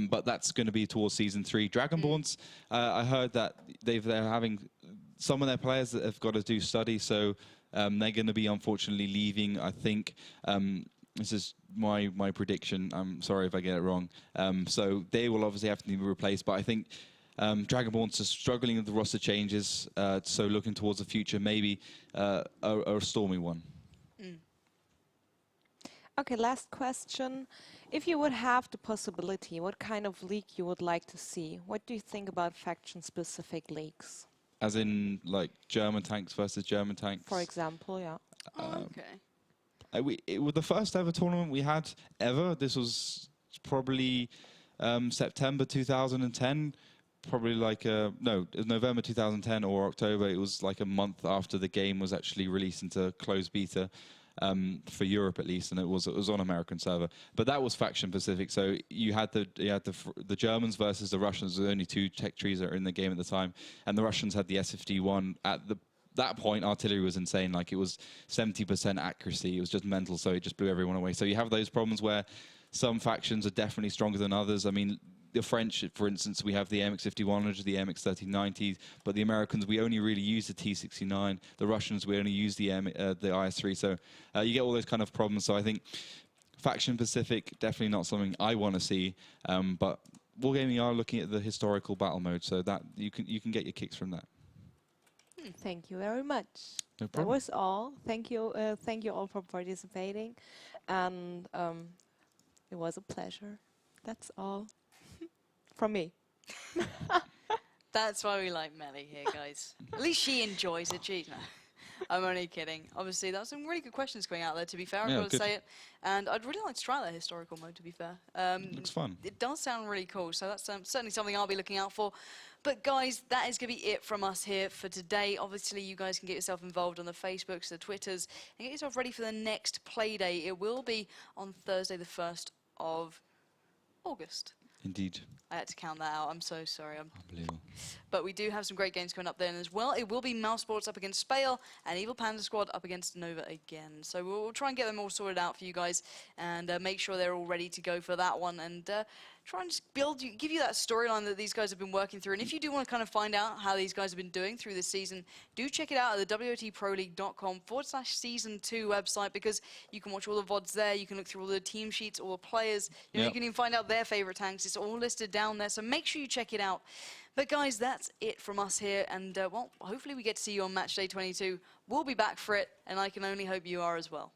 but that's going to be towards Season 3. Dragonborns, I heard that they're having some of their players that have got to do study, so they're going to be unfortunately leaving, I think. This is my prediction. I'm sorry if I get it wrong. So they will obviously have to be replaced, but I think Dragonborns are struggling with the roster changes, so looking towards the future, maybe a stormy one. Okay, last question. If you would have the possibility, what kind of league you would like to see? What do you think about faction-specific leagues? As in, like, German tanks versus German tanks? For example, yeah. Okay. It was the first ever tournament we had ever. This was probably September 2010. Probably like, no, it was November 2010 or October. It was like a month after the game was actually released into closed beta. For Europe at least, and it was on American server, but that was faction specific. So you had the Germans versus the Russians. There were only 2 tech trees that were in the game at the time, and the Russians had the SFD1. At that point, artillery was insane. Like, it was 70% accuracy. It was just mental. So it just blew everyone away. So you have those problems where some factions are definitely stronger than others. I mean, the French, for instance, we have the MX-5100, the MX-1390, but the Americans, we only really use the T-69. The Russians, we only use the IS-3. So you get all those kind of problems. So I think faction-specific, definitely not something I want to see. But Wargaming are looking at the historical battle mode, so that you can get your kicks from that. Thank you very much. No That problem. was all. Thank you all for participating, and it was a pleasure. That's all. From me. That's why we like Melly here, guys. At least she enjoys it. She's no. I'm only kidding. Obviously, that's some really good questions going out there, to be fair. I've got to say it. And I'd really like to try that historical mode, to be fair. Looks fun. It does sound really cool, so that's certainly something I'll be looking out for. But guys, that is going to be it from us here for today. Obviously, you guys can get yourself involved on the Facebooks, the Twitters, and get yourself ready for the next play day. It will be on Thursday, the 1st of August. Indeed. I had to count that out. I'm so sorry. Unbelievable. But we do have some great games coming up then as well. It will be Mousesports up against Spale and Evil Panda Squad up against DeNova again. So we'll try and get them all sorted out for you guys and make sure they're all ready to go for that one and try and just give you that storyline that these guys have been working through. And if you do want to kind of find out how these guys have been doing through this season, do check it out at the WoTProLeague.com/Season 2 website, because you can watch all the VODs there. You can look through all the team sheets, all the players. You know, you can even find out their favorite tanks. It's all listed down there, so make sure you check it out. But guys, that's it from us here, and well, hopefully we get to see you on Matchday 22. We'll be back for it, and I can only hope you are as well.